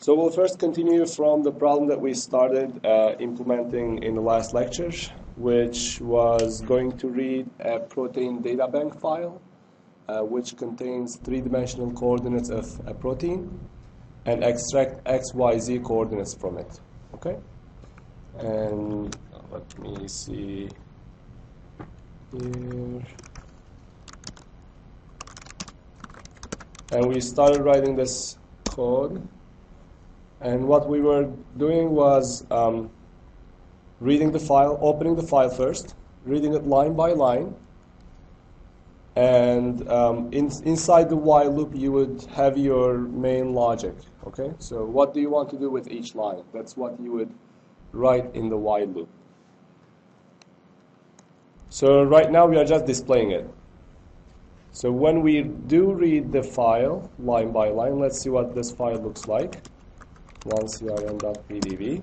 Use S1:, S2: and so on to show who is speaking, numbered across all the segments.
S1: So we'll first continue from the problem that we started implementing in the last lecture, which was going to read a protein data bank file, which contains three-dimensional coordinates of a protein, and extract XYZ coordinates from it. Okay? And let me see here. And we started writing this code. And what we were doing was reading the file, opening the file first, reading it line by line. And inside the while loop, you would have your main logic. Okay? So what do you want to do with each line? That's what you would write in the while loop. So right now, we are just displaying it. So when we do read the file line by line, let's see what this file looks like. CRN.pdb.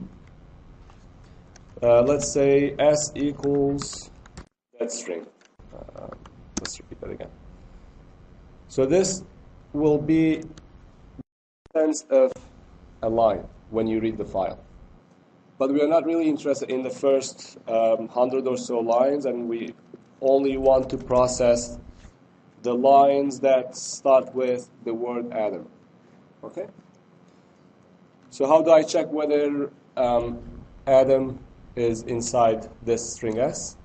S1: Let's say s equals that string. Let's repeat that again. So this will be the sense of a line when you read the file. But we are not really interested in the first 100 or so lines, and we only want to process the lines that start with the word Adam. Okay? So how do I check whether Adam is inside this string S?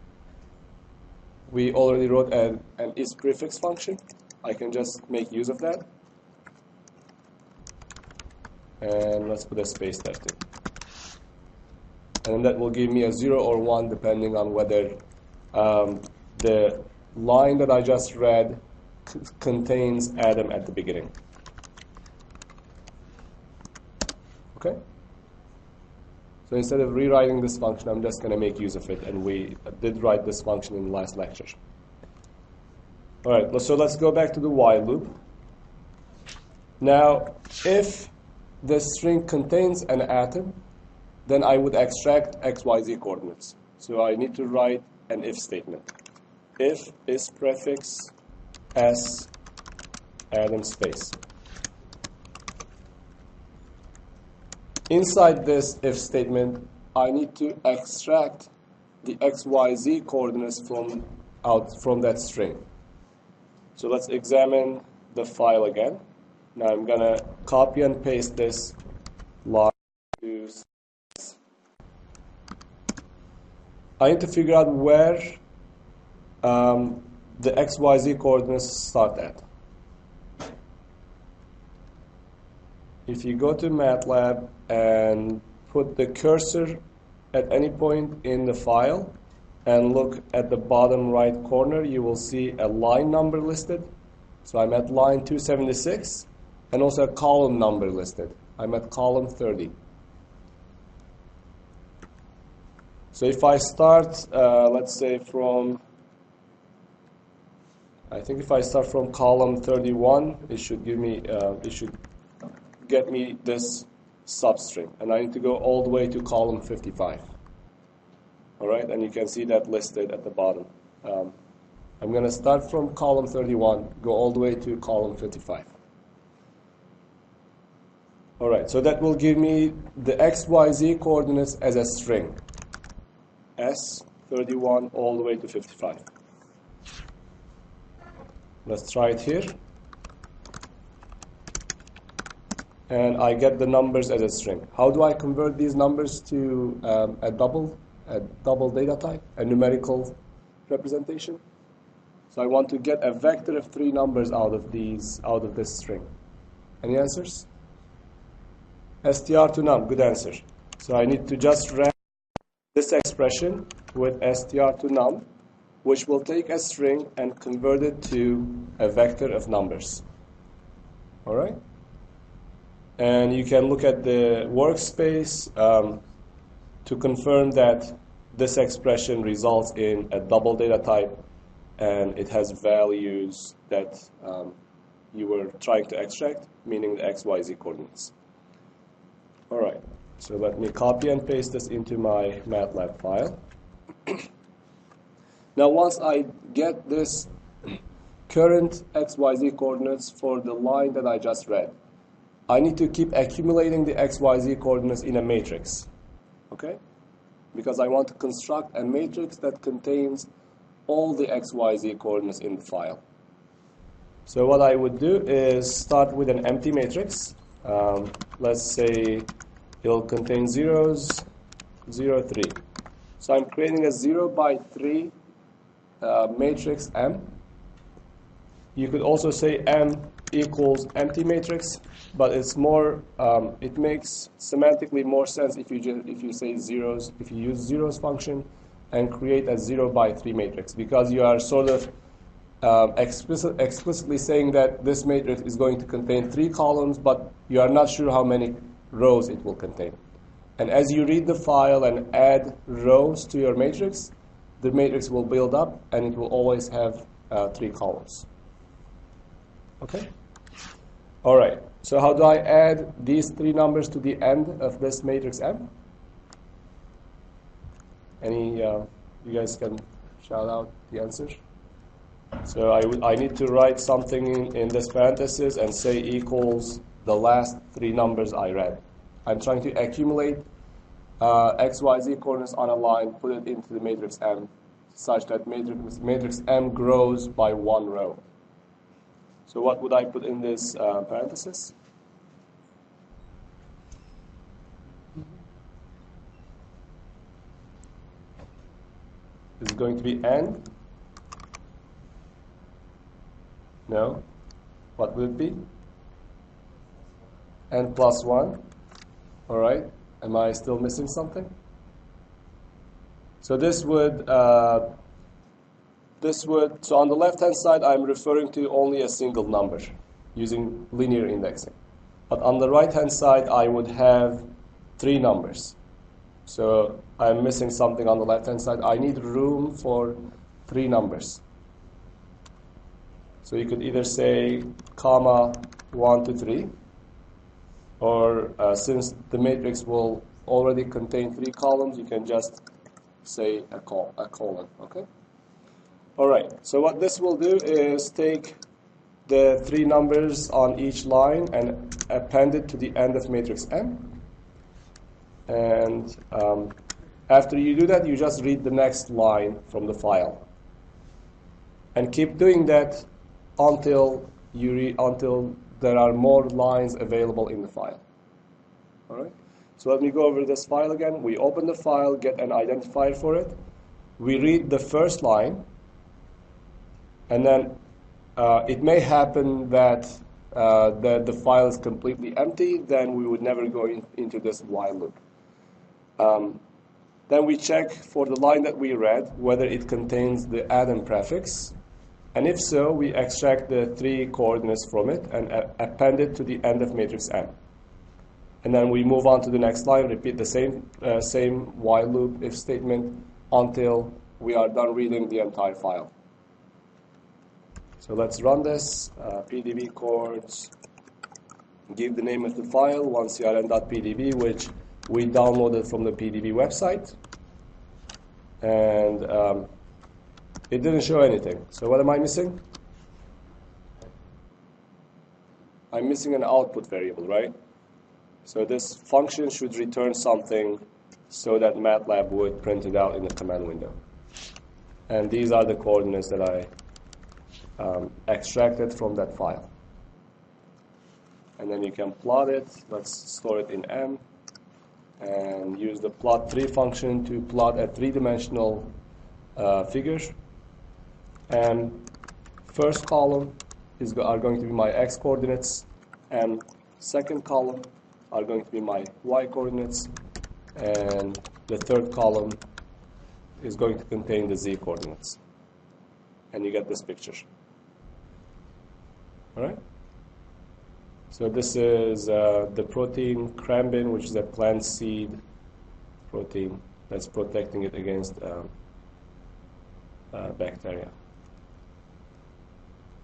S1: We already wrote an is prefix function. I can just make use of that. And let's put a space there too. And that will give me a 0 or 1 depending on whether the line that I just read contains Adam at the beginning. Okay? So instead of rewriting this function, I'm just going to make use of it. And we did write this function in the last lecture. All right, so let's go back to the while loop. Now, if the string contains an atom, then I would extract XYZ coordinates. So I need to write an if statement. If is prefix S Adam space. Inside this if statement, I need to extract the XYZ coordinates from that string. So let's examine the file again. Now I'm going to copy and paste this line to I need to figure out where the XYZ coordinates start at. If you go to MATLAB and put the cursor at any point in the file and look at the bottom right corner, you will see a line number listed. So I'm at line 276, and also a column number listed. I'm at column 30. So if I start, let's say from, I think if I start from column 31, it should give me, it should get me this substring, and I need to go all the way to column 55. All right, and you can see that listed at the bottom. I'm going to start from column 31, go all the way to column 55. All right, so that will give me the XYZ coordinates as a string. S31 all the way to 55. Let's try it here. And I get the numbers as a string. How do I convert these numbers to a double data type, a numerical representation? So I want to get a vector of 3 numbers out of this string. Any answers? str to num, good answer. So I need to just wrap this expression with str to num, which will take a string and convert it to a vector of numbers. All right? And you can look at the workspace to confirm that this expression results in a double data type, and it has values that you were trying to extract, meaning the XYZ coordinates. All right, so let me copy and paste this into my MATLAB file. Now, once I get this current XYZ coordinates for the line that I just read, I need to keep accumulating the XYZ coordinates in a matrix, okay? Because I want to construct a matrix that contains all the XYZ coordinates in the file. So what I would do is start with an empty matrix. Let's say it'll contain zeros, 0, 3. So I'm creating a 0 by 3 matrix M. You could also say M equals empty matrix, but it's more, it makes semantically more sense if you say zeros, if you use zeros function and create a 0 by 3 matrix, because you are sort of explicitly saying that this matrix is going to contain 3 columns, but you are not sure how many rows it will contain. And as you read the file and add rows to your matrix, the matrix will build up and it will always have 3 columns. Okay? All right. So how do I add these 3 numbers to the end of this matrix M? Any, you guys can shout out the answer? So I need to write something in this parenthesis and say equals the last 3 numbers I read. I'm trying to accumulate XYZ coordinates on a line, put it into the matrix M, such that matrix M grows by 1 row. So what would I put in this parenthesis? Is it going to be N? No. What would it be? N plus 1. All right. Am I still missing something? So this would, so on the left-hand side, I'm referring to only a single number using linear indexing. But on the right-hand side, I would have 3 numbers. So I'm missing something on the left-hand side. I need room for 3 numbers. So you could either say comma 1 to 3, or since the matrix will already contain 3 columns, you can just say a colon, okay? All right, so what this will do is take the 3 numbers on each line and append it to the end of matrix M. And after you do that, you just read the next line from the file. And keep doing that until there are more lines available in the file. All right? So let me go over this file again. We open the file, get an identifier for it. We read the first line, and then it may happen that the file is completely empty. Then we would never go into this while loop. Then we check for the line that we read whether it contains the add-in prefix. And if so, we extract the 3 coordinates from it and append it to the end of matrix M. And then we move on to the next line, repeat the same while loop if statement until we are done reading the entire file. So let's run this, pdb chords, give the name of the file, onecrn.pdb, which we downloaded from the PDB website. And it didn't show anything. So what am I missing? I'm missing an output variable, right? So this function should return something so that MATLAB would print it out in the command window. And these are the coordinates that I extracted from that file. And then you can plot it. Let's store it in M. And use the plot3 function to plot a 3-dimensional figure. And first column are going to be my x coordinates, and second column are going to be my y coordinates, and the third column is going to contain the z coordinates. And you get this picture. All right? So this is the protein crambin, which is a plant seed protein that's protecting it against bacteria.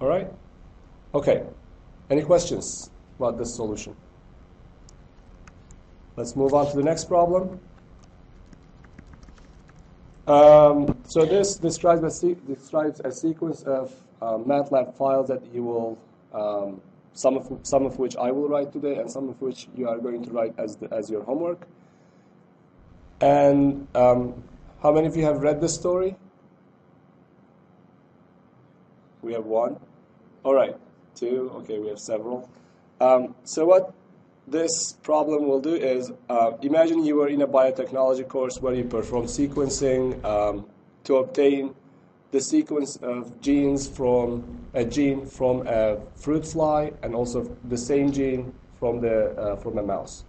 S1: All right? Okay. Any questions about this solution? Let's move on to the next problem. So this describes a sequence of MATLAB files that you will some of which I will write today, and some of which you are going to write as your homework. And how many of you have read this story? We have one. All right, two. Okay, we have several. So what this problem will do is, imagine you were in a biotechnology course where you perform sequencing to obtain the sequence of genes from a gene from a fruit fly, and also the same gene from a mouse.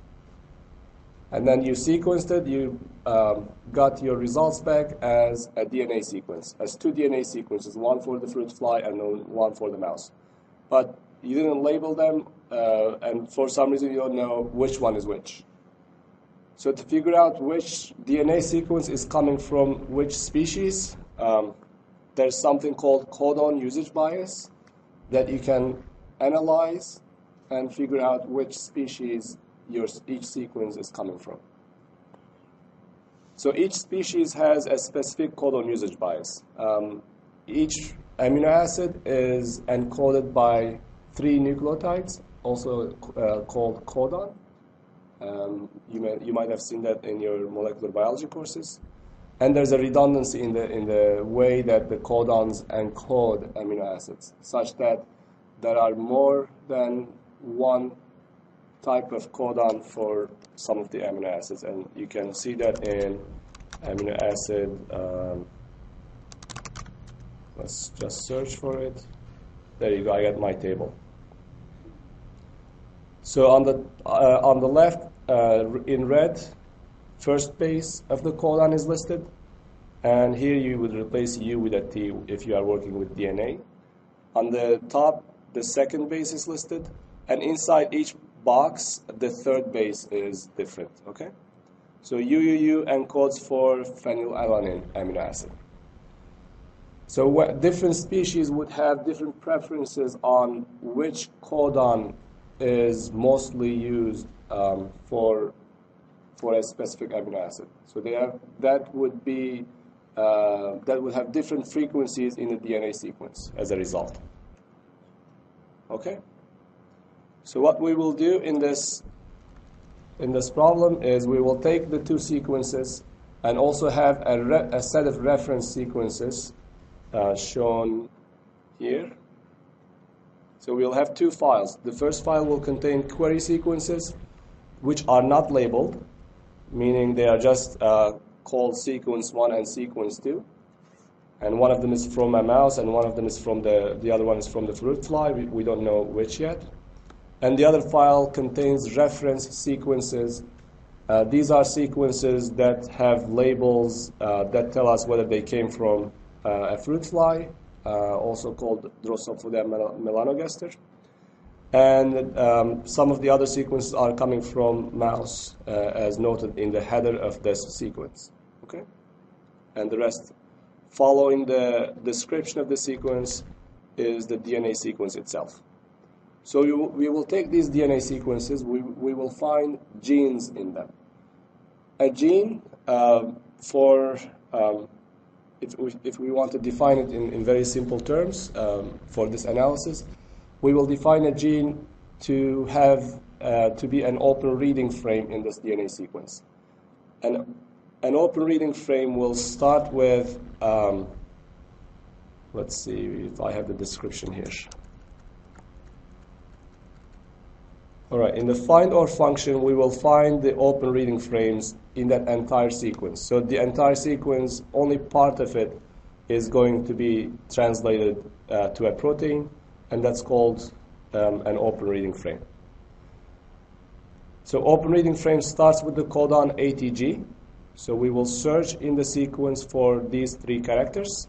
S1: And then you sequenced it. You got your results back as a DNA sequence, as 2 DNA sequences, one for the fruit fly and one for the mouse. But you didn't label them, and for some reason you don't know which one is which. So to figure out which DNA sequence is coming from which species, there's something called codon usage bias that you can analyze and figure out which species each sequence is coming from. So each species has a specific codon usage bias. Each amino acid is encoded by 3 nucleotides, also called codon. You might have seen that in your molecular biology courses. And there's a redundancy in the way that the codons encode amino acids, such that there are more than one type of codon for some of the amino acids. And you can see that in amino acid. Let's just search for it. There you go. I got my table. So on the left, in red, first base of the codon is listed, and here you would replace U with a T if you are working with DNA. On the top, the second base is listed, and inside each box, the third base is different. Okay, so UUU encodes for phenylalanine amino acid. So different species would have different preferences on which codon is mostly used for a specific amino acid. So that would have different frequencies in the DNA sequence as a result. Okay. So what we will do in this problem is we will take the 2 sequences and also have a set of reference sequences shown here. So we'll have 2 files. The first file will contain query sequences which are not labeled, meaning they are just called sequence 1 and sequence 2. And one of them is from a mouse, and one of them is from the other one is from the fruit fly. We don't know which yet. And the other file contains reference sequences. These are sequences that have labels that tell us whether they came from a fruit fly, also called Drosophila melanogaster. And some of the other sequences are coming from mouse, as noted in the header of this sequence. Okay? And the rest, following the description of the sequence, is the DNA sequence itself. So we will take these DNA sequences, we will find genes in them. A gene, if we want to define it in very simple terms for this analysis, we will define a gene to have to be an open reading frame in this DNA sequence. And an open reading frame will start with, let's see if I have the description here. All right, in the find or function, we will find the open reading frames in that entire sequence. So the entire sequence, only part of it is going to be translated to a protein, and that's called an open reading frame. So open reading frame starts with the codon ATG. So we will search in the sequence for these 3 characters.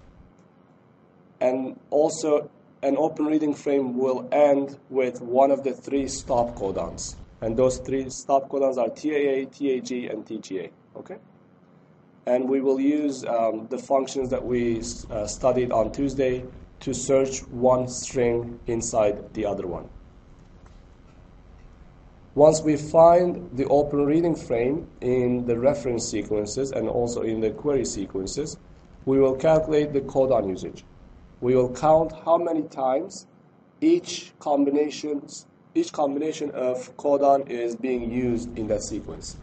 S1: And also, an open reading frame will end with one of the 3 stop codons. And those 3 stop codons are TAA, TAG, and TGA. Okay? And we will use the functions that we studied on Tuesday to search one string inside the other one. Once we find the open reading frame in the reference sequences and also in the query sequences, we will calculate the codon usage. We will count how many times each combination of codon is being used in that sequence.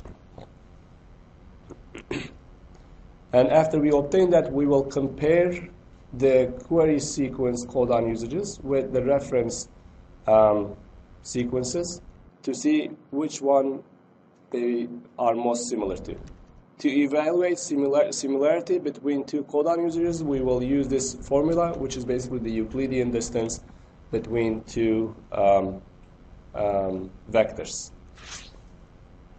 S1: And after we obtain that, we will compare the query sequence codon usages with the reference sequences to see which one they are most similar to. To evaluate similarity between two codon usages, we will use this formula, which is basically the Euclidean distance between two vectors.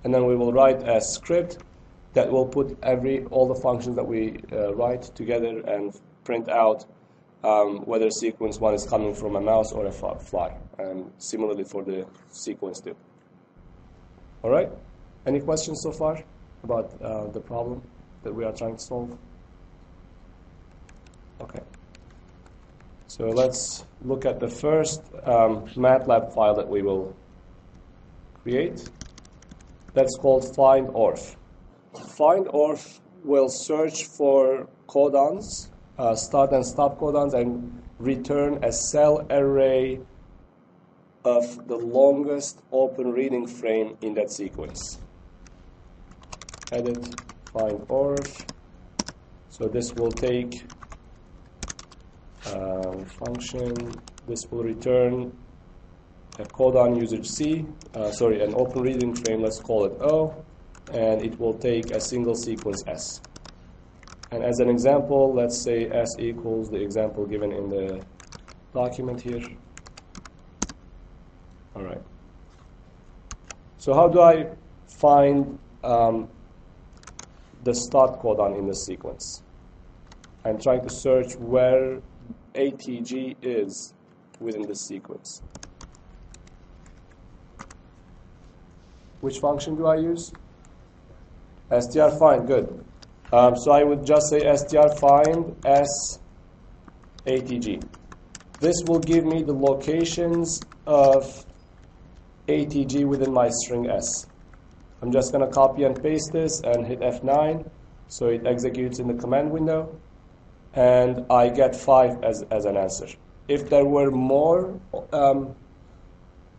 S1: And then we will write a script that will put all the functions that we write together and print out whether sequence 1 is coming from a mouse or a fly, and similarly for the sequence 2. All right? Any questions so far about the problem that we are trying to solve? Okay. So let's look at the first MATLAB file that we will create. That's called findOrf. findOrf will search for codons, start and stop codons, and return a cell array of the longest open reading frame in that sequence. Edit findOrf. So this will take function. This will return a codon usage C. An open reading frame. Let's call it O, and it will take a single sequence S. And as an example, let's say S equals the example given in the document here. All right. So how do I find the start codon in the sequence? I'm trying to search where ATG is within the sequence. Which function do I use? strFind, good. So I would just say strFind S ATG. This will give me the locations of ATG within my string S. I'm just going to copy and paste this and hit F9, so it executes in the command window, and I get 5 as an answer. If there were more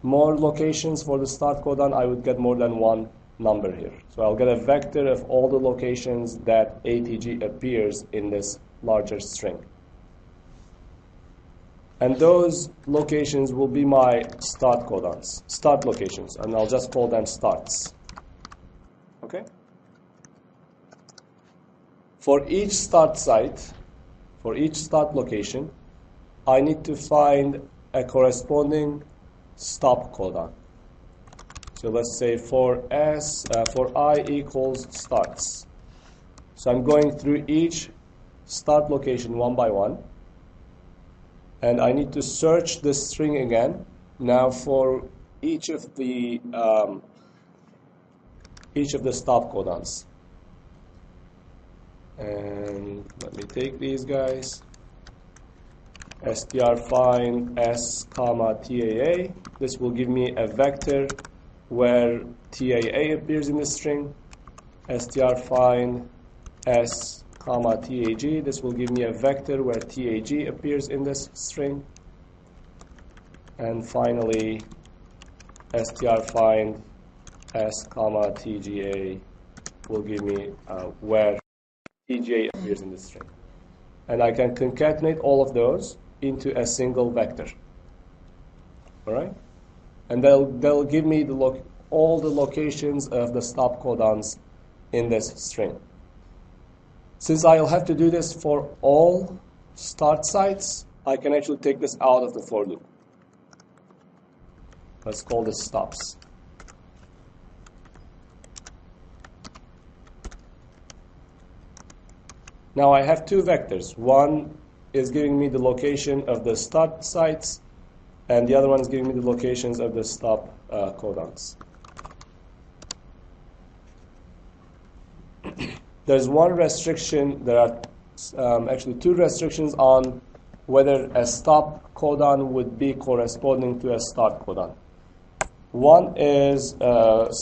S1: locations for the start codon, I would get more than one number here. So I'll get a vector of all the locations that ATG appears in this larger string. And those locations will be my start codons, start locations, and I'll just call them starts. Okay? For each start site, for each start location, I need to find a corresponding stop codon. So let's say for I equals starts. So I'm going through each start location one by one, and I need to search the string again. Now for each of the stop codons. And let me take these guys. strFind S, TAA. This will give me a vector where TAA appears in the string. strFind S, TAG. This will give me a vector where TAG appears in this string. And finally, strFind S, TGA will give me where TGA appears in the string. And I can concatenate all of those into a single vector. All right? And they'll give me all the locations of the stop codons in this string. Since I'll have to do this for all start sites, I can actually take this out of the for loop. Let's call this stops. Now I have two vectors. One is giving me the location of the start sites, and the other one is giving me the locations of the stop codons. There's one restriction. There are actually two restrictions on whether a stop codon would be corresponding to a start codon. One is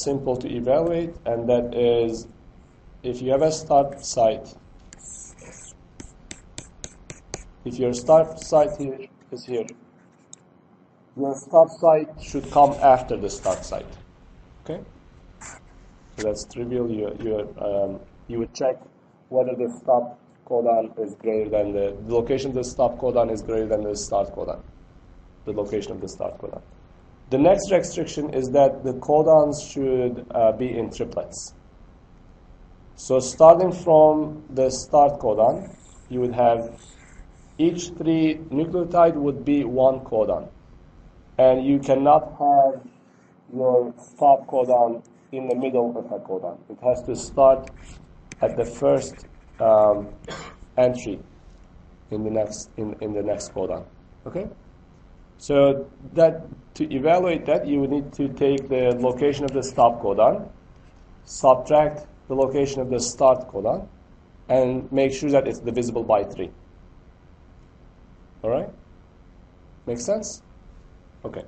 S1: simple to evaluate, and that is if you have a start site. If your start site here is here, your stop site should come after the start site. Okay? So that's trivial. You would check whether the stop codon is greater than the location of the stop codon is greater than the start codon, the location of the start codon. The next restriction is that the codons should be in triplets. So starting from the start codon, you would have each 3 nucleotide would be 1 codon. And you cannot have your stop codon in the middle of a codon. It has to start at the first entry in the next codon. Okay? So that to evaluate that, you would need to take the location of the stop codon, subtract the location of the start codon, and make sure that it's divisible by 3. All right? Makes sense? Okay.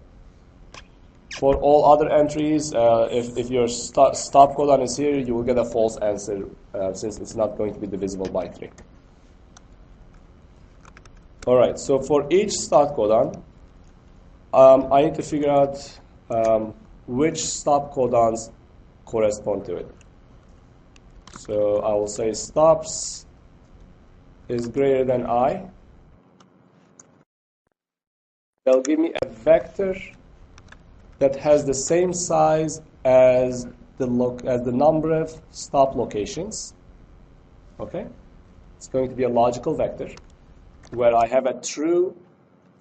S1: For all other entries, if your stop codon is here, you will get a false answer since it's not going to be divisible by 3. All right, so for each start codon, I need to figure out which stop codons correspond to it. So I will say stops is greater than I. They'll give me a vector that has the same size as the number of stop locations. Okay? It's going to be a logical vector where I have a true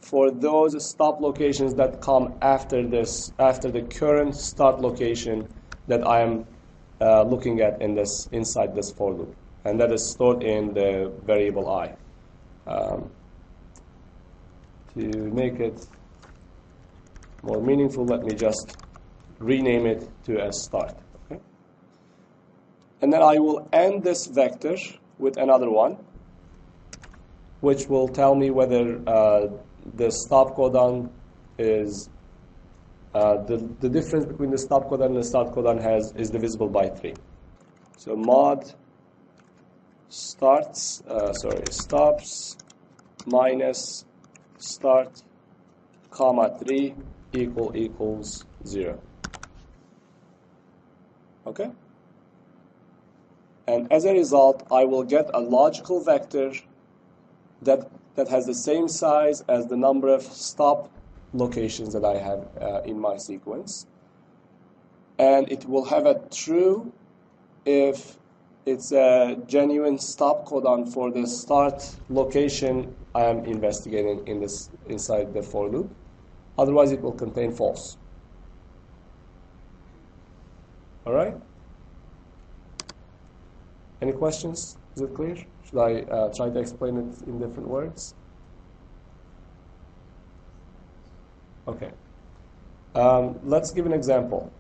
S1: for those stop locations that come after the current start location that I am looking at inside this for loop, and that is stored in the variable I. To make it more meaningful, let me just rename it to a start. Okay? And then I will end this vector with another one, which will tell me whether the stop codon is the difference between the stop codon and the start codon is divisible by 3. So mod stops minus start comma 3 equals 0. Okay? And as a result, I will get a logical vector that has the same size as the number of stop locations that I have in my sequence. And it will have a true if it's a genuine stop codon for the start location I am investigating inside the for loop. Otherwise, it will contain false. All right? Any questions? Is it clear? Should I try to explain it in different words? Okay. Let's give an example.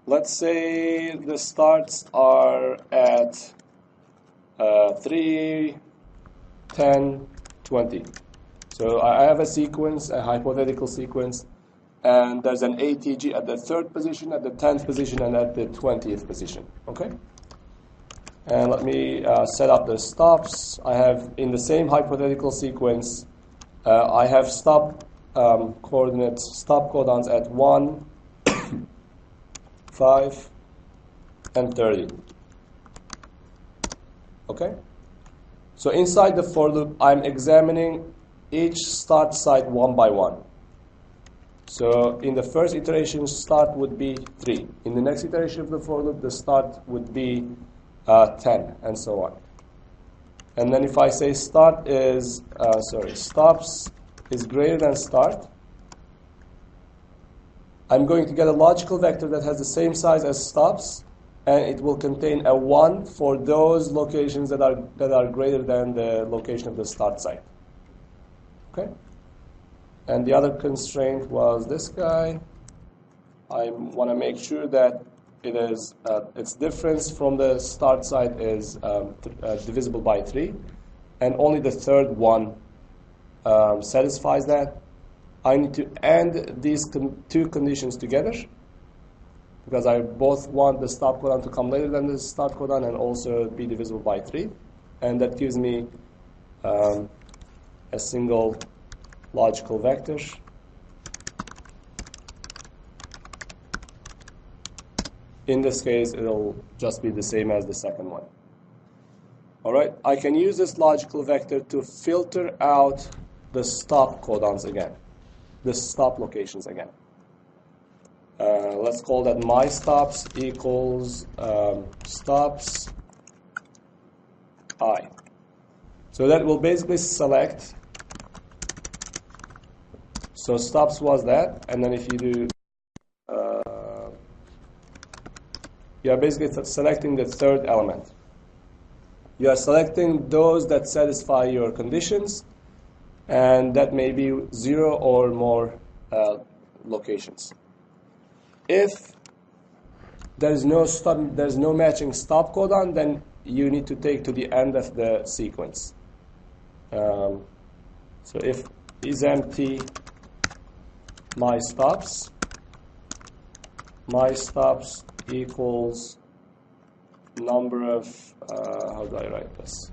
S1: Let's say the starts are at 3, 10, 20. So I have a sequence, a hypothetical sequence, and there's an ATG at the 3rd position, at the 10th position, and at the 20th position. Okay? And let me set up the stops. I have, in the same hypothetical sequence, I have stop codons at 1, 5, and 30. Okay? So inside the for loop, I'm examining each start site one by one. So in the first iteration, start would be 3. In the next iteration of the for loop, the start would be 10, and so on. And then if I say stops is greater than start, I'm going to get a logical vector that has the same size as stops, and it will contain a 1 for those locations that are greater than the location of the start site. Okay? And the other constraint was this guy. I want to make sure that its difference from the start site is divisible by 3, and only the third one satisfies that. I need to end these two conditions together because I both want the stop codon to come later than the start codon and also be divisible by 3, and that gives me a single logical vector. In this case, it'll just be the same as the second one. All right, I can use this logical vector to filter out the stop codons again, the stop locations again. Let's call that my stops equals stops I. So that will basically select. So stops was that, and then if you do, you are basically selecting the third element. You are selecting those that satisfy your conditions, and that may be 0 or more locations. If there's no matching stop codon, then you need to take to the end of the sequence. So if is empty my stops equals number of how do I write this?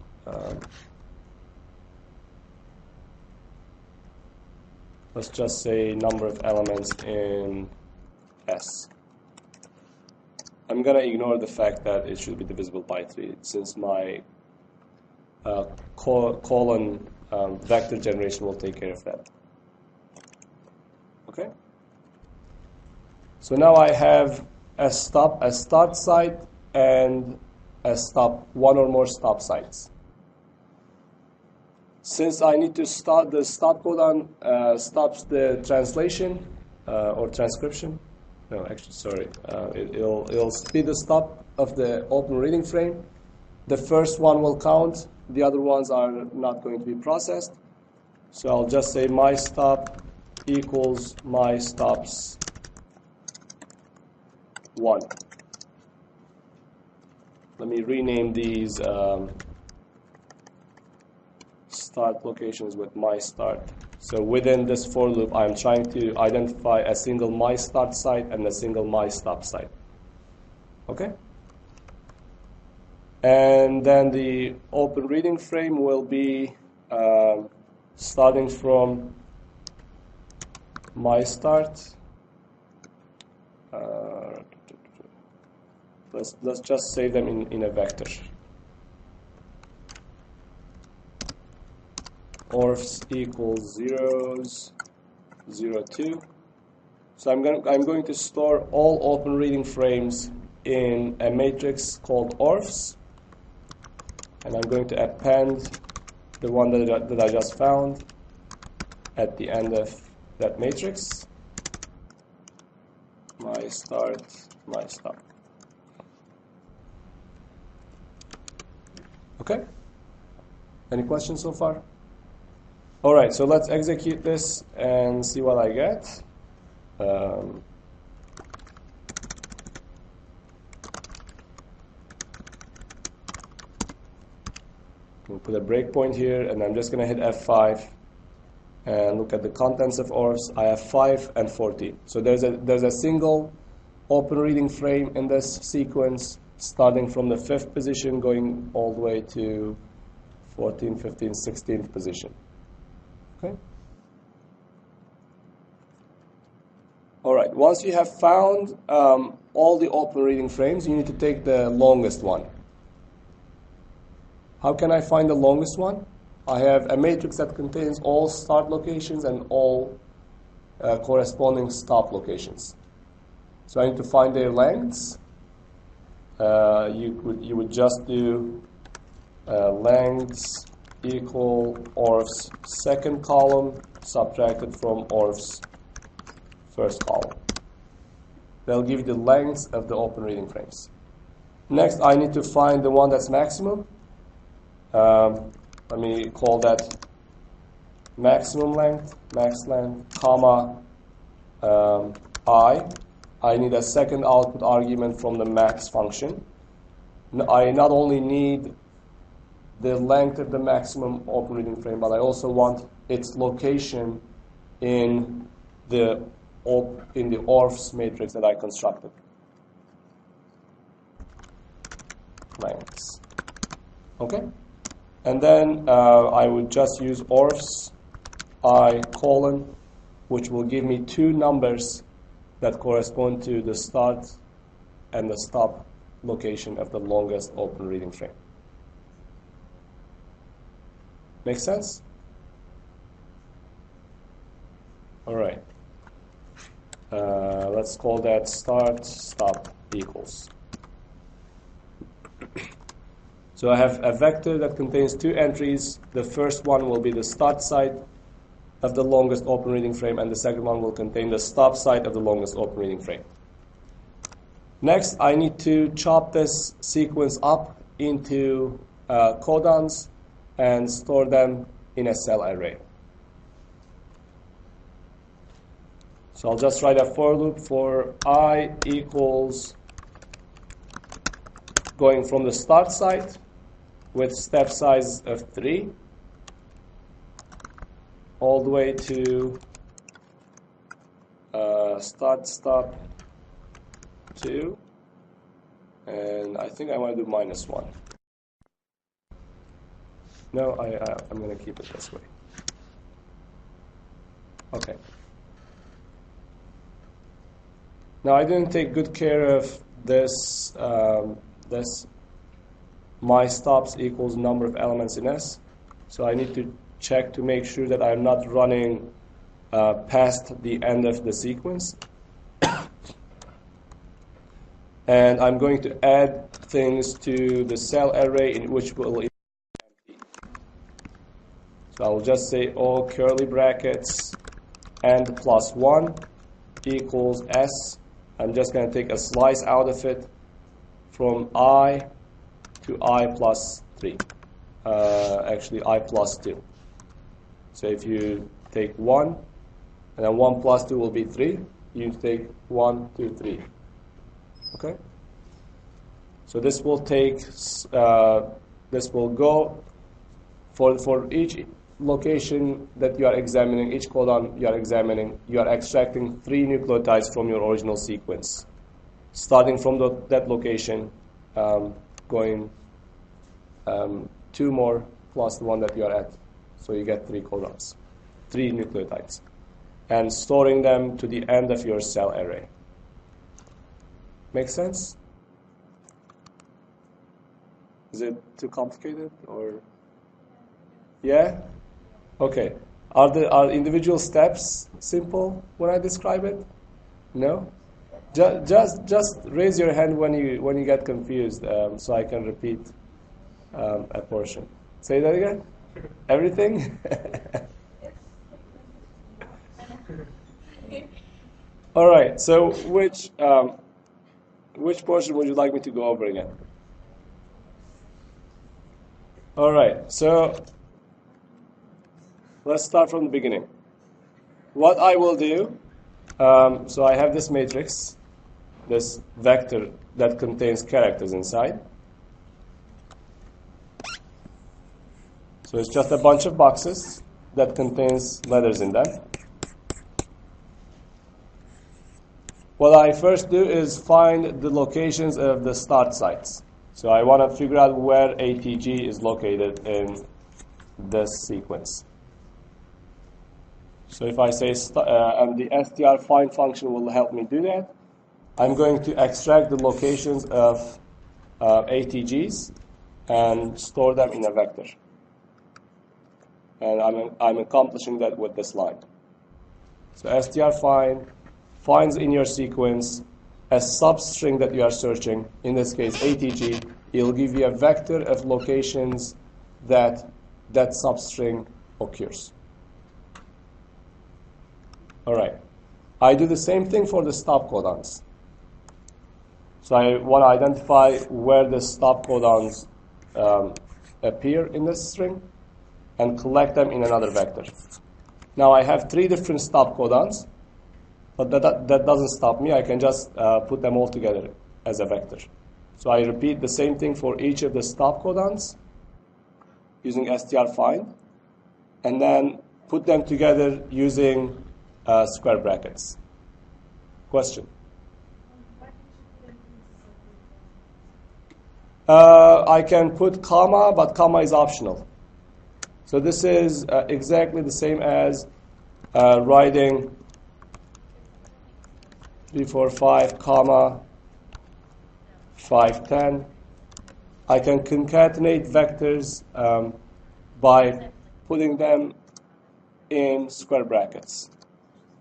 S1: Let's just say number of elements in S. I'm going to ignore the fact that it should be divisible by 3 since my colon vector generation will take care of that. Okay? So now I have a start site and a stop, one or more stop sites. Since I need to start the stop codon stops the translation or transcription. No, actually, sorry. It'll speed the stop of the open reading frame. The first one will count. The other ones are not going to be processed. So I'll just say my stop equals my stops 1. Let me rename these start locations with my start. So within this for loop, I'm trying to identify a single my start site and a single my stop site. Okay? And then the open reading frame will be starting from my start. Let's just save them in a vector. Orfs equals 0s, 0, 2. So I'm going to store all open reading frames in a matrix called Orfs, and I'm going to append the one that I just found at the end of that matrix. My start, my stop. Okay? Any questions so far? All right, so let's execute this and see what I get. We'll put a breakpoint here, and I'm just going to hit F5 and look at the contents of Orfs. I have 5 and 14. So there's a single open reading frame in this sequence, starting from the 5th position, going all the way to 14, 15, 16th position. Okay. All right, once you have found all the open reading frames, you need to take the longest one. How can I find the longest one? I have a matrix that contains all start locations and all corresponding stop locations. So I need to find their lengths. You would just do lengths equal Orf's second column subtracted from Orf's first column. They'll give you the lengths of the open reading frames. Next, I need to find the one that's maximum. Let me call that maximum length, max length, comma, I need a second output argument from the max function. I not only need the length of the maximum open reading frame, but I also want its location in the Orf's matrix that I constructed. Lengths. Okay? And then I would just use Orf's I colon, which will give me two numbers that correspond to the start and the stop location of the longest open reading frame. Make sense? All right. Let's call that start, stop equals. So I have a vector that contains two entries. The first one will be the start site of the longest open reading frame, and the second one will contain the stop site of the longest open reading frame. Next, I need to chop this sequence up into codons and store them in a cell array. So I'll just write a for loop for I equals going from the start site with step size of 3 all the way to start stop 2, and I think I want to do -1. No, I'm going to keep it this way. Okay. Now I didn't take good care of this. This my stops equals number of elements in S, so I need to check to make sure that I'm not running past the end of the sequence. And I'm going to add things to the cell array in which will be empty. So I'll just say all curly brackets and +1 equals S. I'm just going to take a slice out of it from I to I plus 3. Actually, I plus 2. So if you take 1, and then 1 plus 2 will be 3, you take 1, 2, 3. Okay? So this will take, this will go for each location that you are examining, each codon you are examining, you are extracting 3 nucleotides from your original sequence. Starting from that location, going 2 more plus the one that you are at. So you get 3 codons, 3 nucleotides. And storing them to the end of your cell array. Make sense? Is it too complicated or? Yeah? Okay. Are individual steps simple when I describe it? No? Just raise your hand when you get confused, so I can repeat a portion. Say that again. Everything? All right. So which portion would you like me to go over again? All right. So let's start from the beginning. What I will do, so I have this matrix, this vector that contains characters inside. So it's just a bunch of boxes that contains letters in them. What I first do is find the locations of the start sites. So I want to figure out where ATG is located in this sequence. So if I say, and the str find function will help me do that, I'm going to extract the locations of ATGs and store them in a vector. And I'm accomplishing that with this line. So str find finds in your sequence a substring that you are searching, in this case ATG. It'll give you a vector of locations that substring occurs. All right. I do the same thing for the stop codons. So I want to identify where the stop codons appear in this string and collect them in another vector. Now I have 3 different stop codons, but that doesn't stop me. I can just put them all together as a vector. So I repeat the same thing for each of the stop codons using str find, and then put them together using square brackets. Question? I can put comma, but comma is optional. So this is exactly the same as writing 3, 4, 5, comma 5, 10. I can concatenate vectors by putting them in square brackets.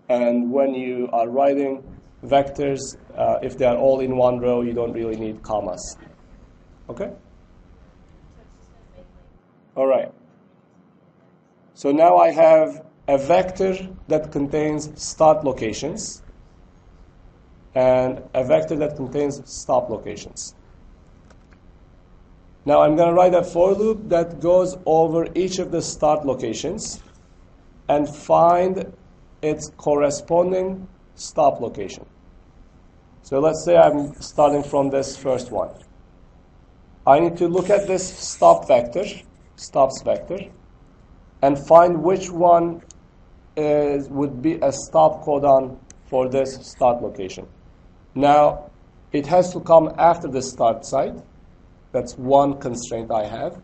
S1: And when you are writing vectors, if they are all in one row, you don't really need commas. Okay? All right. So now I have a vector that contains start locations and a vector that contains stop locations. Now I'm going to write a for loop that goes over each of the start locations and find its corresponding stop location. So let's say I'm starting from this first one. I need to look at this stops vector, and find which one would be a stop codon for this start location. Now, it has to come after the start site. That's one constraint I have.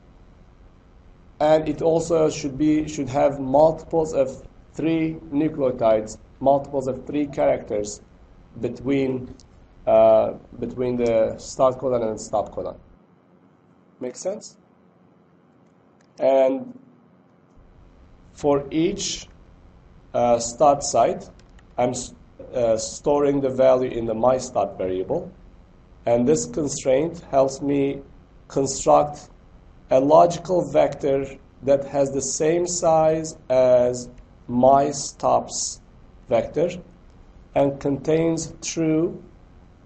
S1: And it also should have multiples of 3 nucleotides, multiples of 3 characters between the start codon and stop codon. Make sense? And for each start site, I'm storing the value in the myStart variable. And this constraint helps me construct a logical vector that has the same size as myStops vector and contains true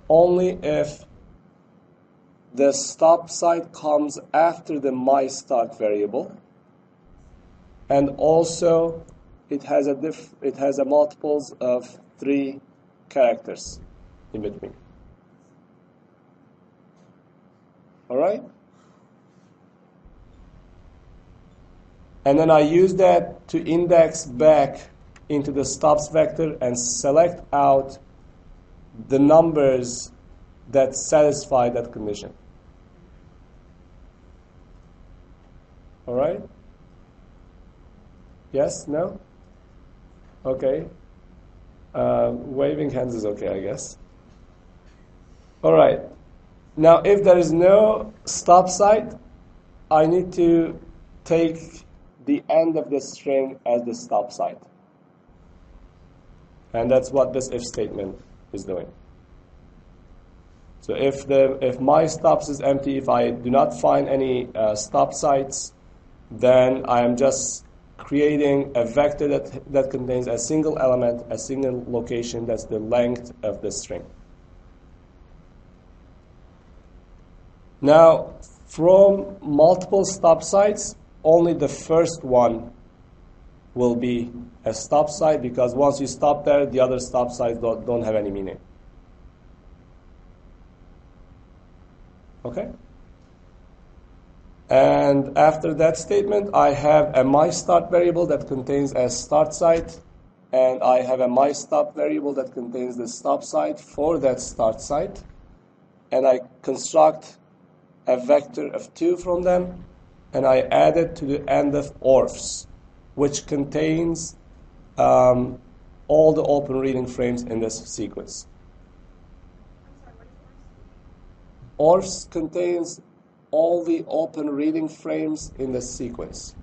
S1: only if the stop site comes after the myStart variable, and also it has a multiples of 3 characters in between. All right? And then I use that to index back into the stops vector and select out the numbers that satisfy that condition. All right? Yes? No? Okay. Waving hands is okay, I guess. All right. Now, if there is no stop site, I need to take the end of the string as the stop site. And that's what this if statement is doing. So if my stops is empty, if I do not find any stop sites, then I am just creating a vector that contains a single element, a single location, that's the length of the string. Now, from multiple stop sites, only the first one will be a stop site, because once you stop there, the other stop sites don't have any meaning. Okay? And after that statement, I have a myStart variable that contains a start site, and I have a myStop variable that contains the stop site for that start site, and I construct a vector of 2 from them, and I add it to the end of orfs, which contains all the open reading frames in this sequence. Orfs contains all the open reading frames in the sequence.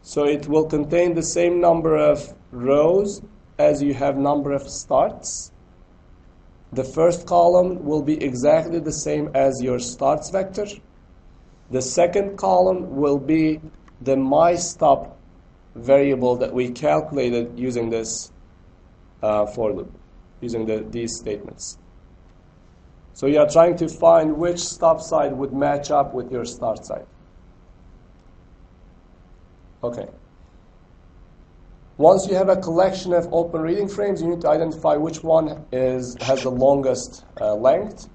S1: So it will contain the same number of rows as you have number of starts. The first column will be exactly the same as your starts vector. The second column will be the myStop variable that we calculated using this for loop, using these statements. So you are trying to find which stop site would match up with your start site. Okay. Once you have a collection of open reading frames, you need to identify which one has the longest length.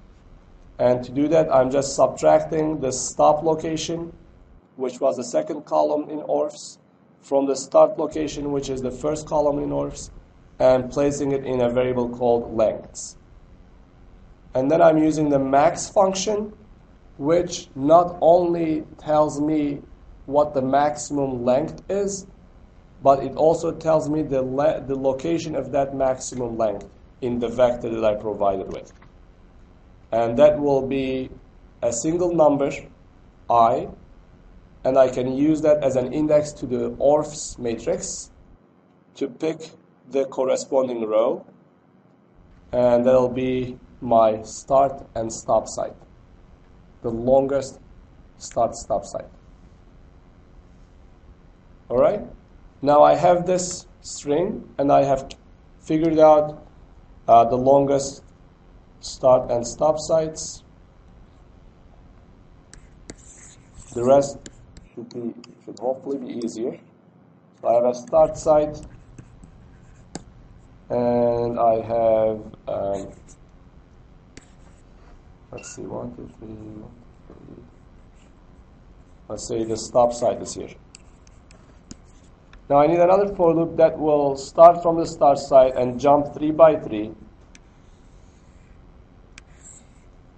S1: And to do that, I'm just subtracting the stop location, which was the second column in orfs, from the start location, which is the first column in orfs, and placing it in a variable called lengths. And then I'm using the max function, which not only tells me what the maximum length is, but it also tells me the location of that maximum length in the vector that I provided with. And that will be a single number, I, and I can use that as an index to the orphs matrix to pick the corresponding row, and that'll be my start and stop site, the longest start-stop site. All right? Now I have this string, and I have figured out the longest start and stop sites. The rest should hopefully be easier. So I have a start site, and I have, let's see, 1, 2, 3, 1, 2, 3. Let's say the stop site is here. Now I need another for loop that will start from the start site and jump 3 by 3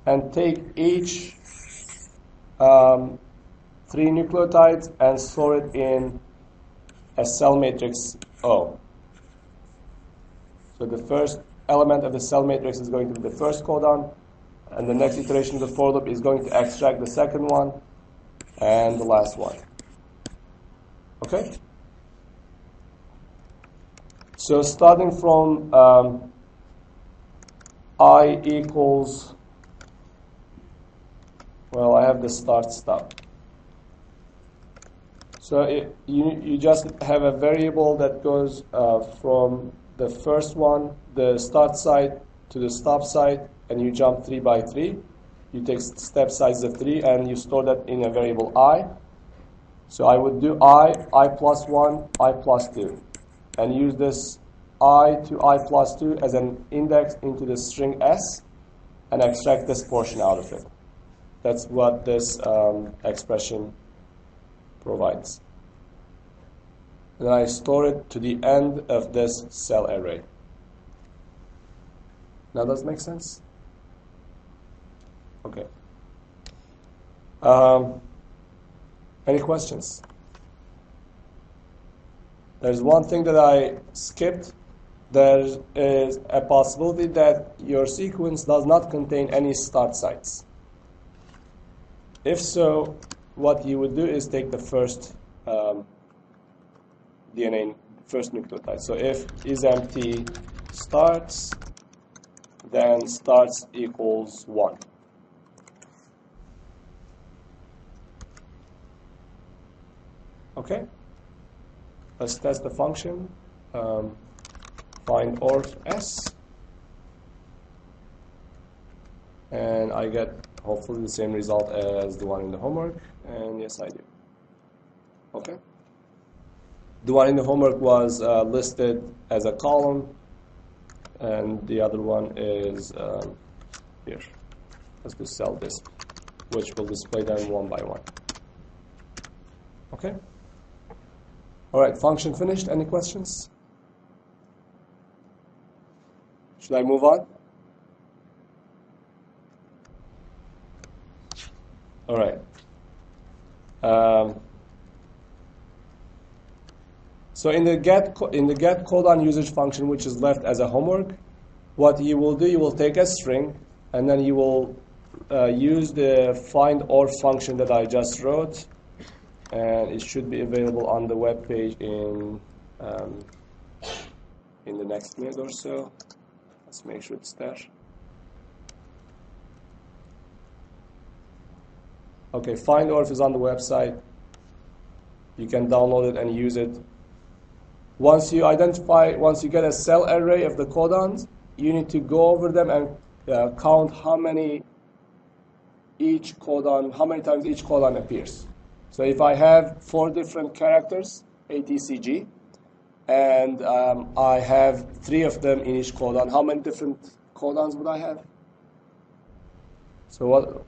S1: and take each 3 nucleotides and store it in a cell matrix O. So the first element of the cell matrix is going to be the first codon, and the next iteration of the for loop is going to extract the second one and the last one. Okay? So starting from I equals, well, I have the start stop. So you just have a variable that goes from the first one, the start site, to the stop site, and you jump 3 by 3. You take step size of 3, and you store that in a variable I. So I would do I plus 1, I plus 2, and use this I to I plus 2 as an index into the string S, and extract this portion out of it. That's what this expression provides. Then I store it to the end of this cell array. Now does it make sense? Okay. Any questions? There's one thing that I skipped. There is a possibility that your sequence does not contain any start sites. If so, what you would do is take the first DNA, first nucleotide. So if is empty starts, then starts equals 1. Okay? Let's test the function. Find orth S, and I get hopefully the same result as the one in the homework, and yes, I do. Okay? The one in the homework was listed as a column, and the other one is here. Let's do cell disk, which will display them one by one. Okay? All right, function finished. Any questions? Should I move on? All right. So in the get codon usage function, which is left as a homework, what you will do, you will take a string, and then you will use the find or function that I just wrote, and it should be available on the web page in the next minute or so. Let's make sure it's there. Okay, find orf is on the website. You can download it and use it. Once you get a cell array of the codons, you need to go over them and count how many times each codon appears. So if I have 4 different characters, ATCG, and I have 3 of them in each codon, how many different codons would I have? So what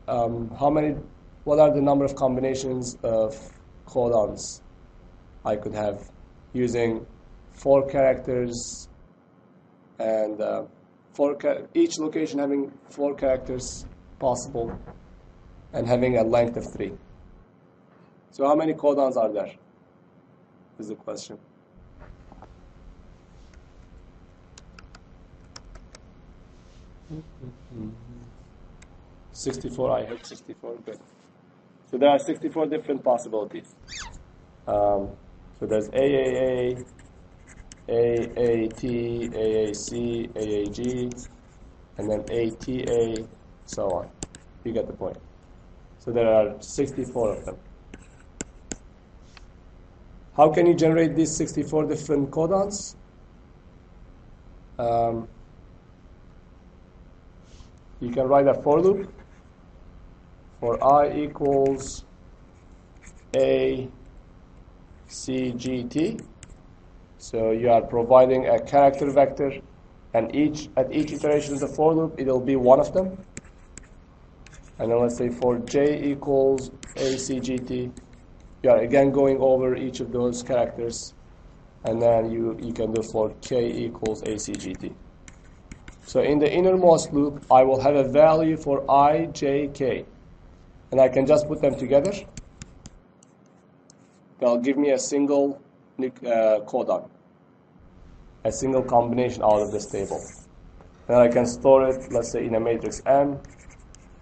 S1: are the number of combinations of codons I could have using 4 characters and each location having 4 characters possible and having a length of 3. So how many codons are there is the question. 64, I hit 64, good. So there are 64 different possibilities. So there's AAA, AAT, AAC, AAG, and then ATA, so on. You get the point. So there are 64 of them. How can you generate these 64 different codons? You can write a for loop for I equals A CGT. So you are providing a character vector, and at each iteration of the for loop, it'll be one of them. And then let's say for J equals ACGT, you are again going over each of those characters, and then you can do for K equals ACGT. So in the innermost loop, I will have a value for I, J, K, and I can just put them together. They'll give me a single codon, a single combination out of this table. And I can store it, let's say, in a matrix M,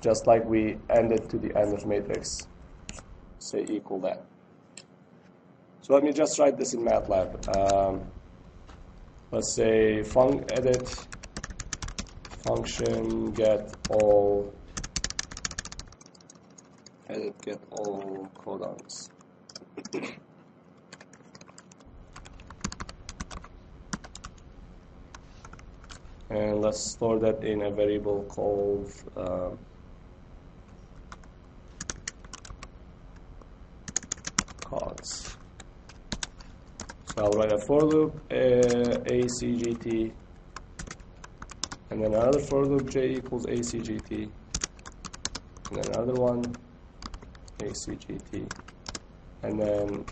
S1: just like we ended to the end of matrix, say equal that. So let me just write this in MATLAB. Let's say edit function get all codons. And let's store that in a variable called cods. So I'll write a for loop, ACGT, and then another for loop, J equals ACGT, and then another one, ACGT, and then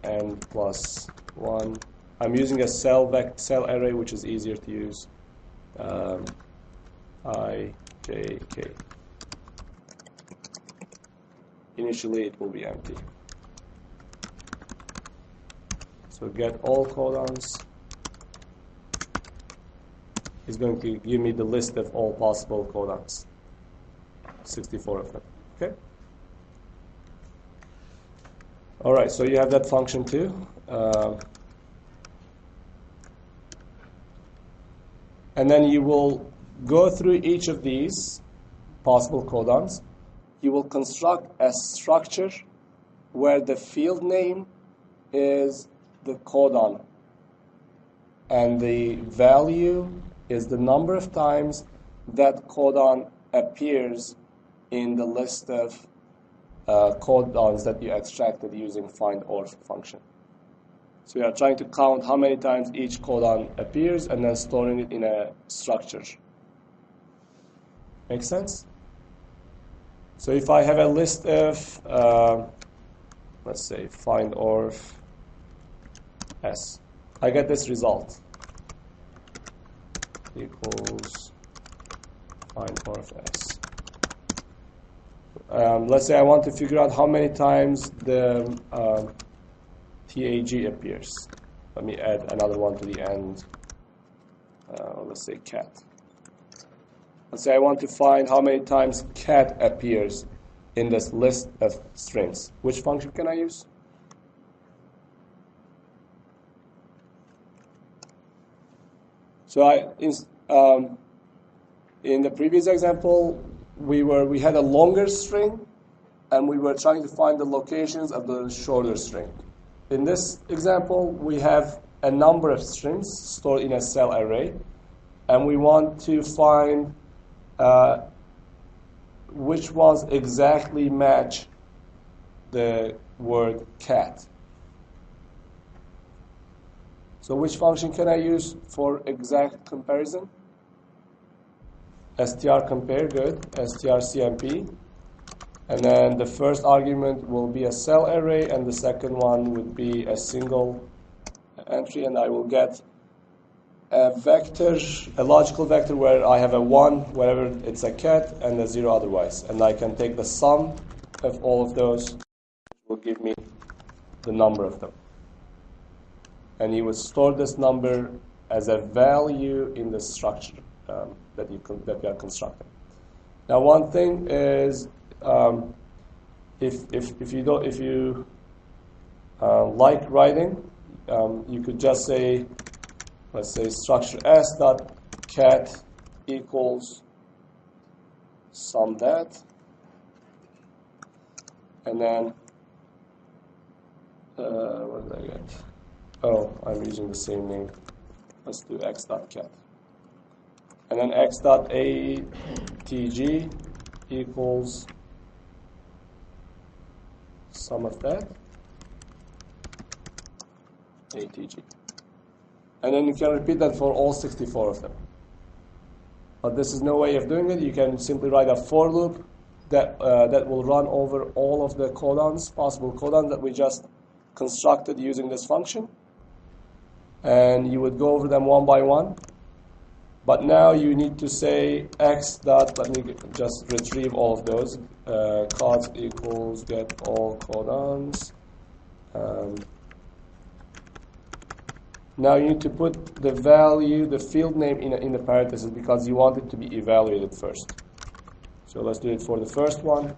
S1: N plus 1. I'm using a cell array, which is easier to use. I, J, K. Initially, it will be empty. So get all codons is going to give me the list of all possible codons, 64 of them. Okay. All right. So you have that function too. And then you will go through each of these possible codons. You will construct a structure where the field name is the codon, and the value is the number of times that codon appears in the list of codons that you extracted using findOrf function. So you are trying to count how many times each codon appears and then storing it in a structure. Make sense? So if I have a list of, let's say, findOrf S, I get this result equals findOrf S. Let's say I want to figure out how many times the TAG appears. Let me add another one to the end. Let's say cat. Let's say I want to find how many times cat appears in this list of strings. Which function can I use? So in the previous example, we had a longer string, and we were trying to find the locations of the shorter string. In this example, we have a number of strings stored in a cell array, and we want to find which ones exactly match the word cat. So which function can I use for exact comparison? strCompare, good. strcmp. And then the first argument will be a cell array, and the second one would be a single entry, and I will get a vector, a logical vector where I have a 1 wherever it's a cat and a 0 otherwise. And I can take the sum of all of those, which will give me the number of them. And you would store this number as a value in the structure. that we are constructing. Now, one thing is, if you like writing, you could just say, let's say structure s dot cat equals sum that, and then what did I get? Oh, I'm using the same name. Let's do x dot cat, and then x dot atg equals sum of that atg, and then you can repeat that for all 64 of them. But this is no way of doing it. You can simply write a for loop that will run over all of the codons, possible codons that we just constructed using this function, and you would go over them one by one. But now you need to say x dot, let me just retrieve all of those, cods equals get all codons. Now you need to put the value, the field name in the parentheses, because you want it to be evaluated first. So let's do it for the first one.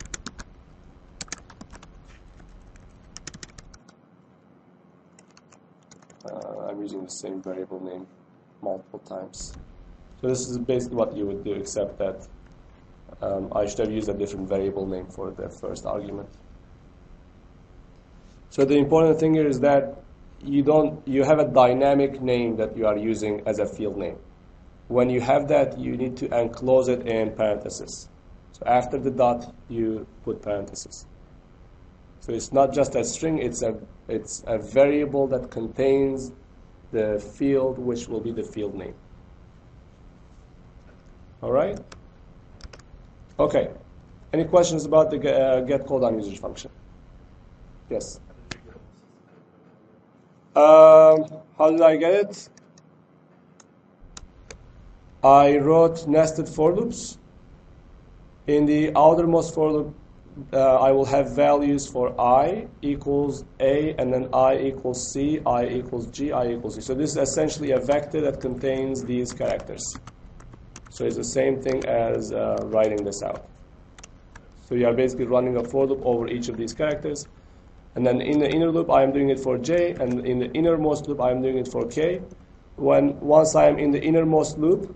S1: I'm using the same variable name multiple times. So this is basically what you would do, except that I should have used a different variable name for the first argument. So the important thing here is that you have a dynamic name that you are using as a field name. When you have that, you need to enclose it in parentheses. So after the dot, you put parentheses. So it's not just a string, it's a variable that contains the field which will be the field name. All right? Okay. Any questions about the get codon usage function? Yes. How did I get it? I wrote nested for loops. In the outermost for loop, I will have values for I equals A, and then I equals C, I equals G, I equals C. So this is essentially a vector that contains these characters. So it's the same thing as writing this out. So you are basically running a for loop over each of these characters. And then in the inner loop, I am doing it for J, and in the innermost loop, I am doing it for K. Once I am in the innermost loop,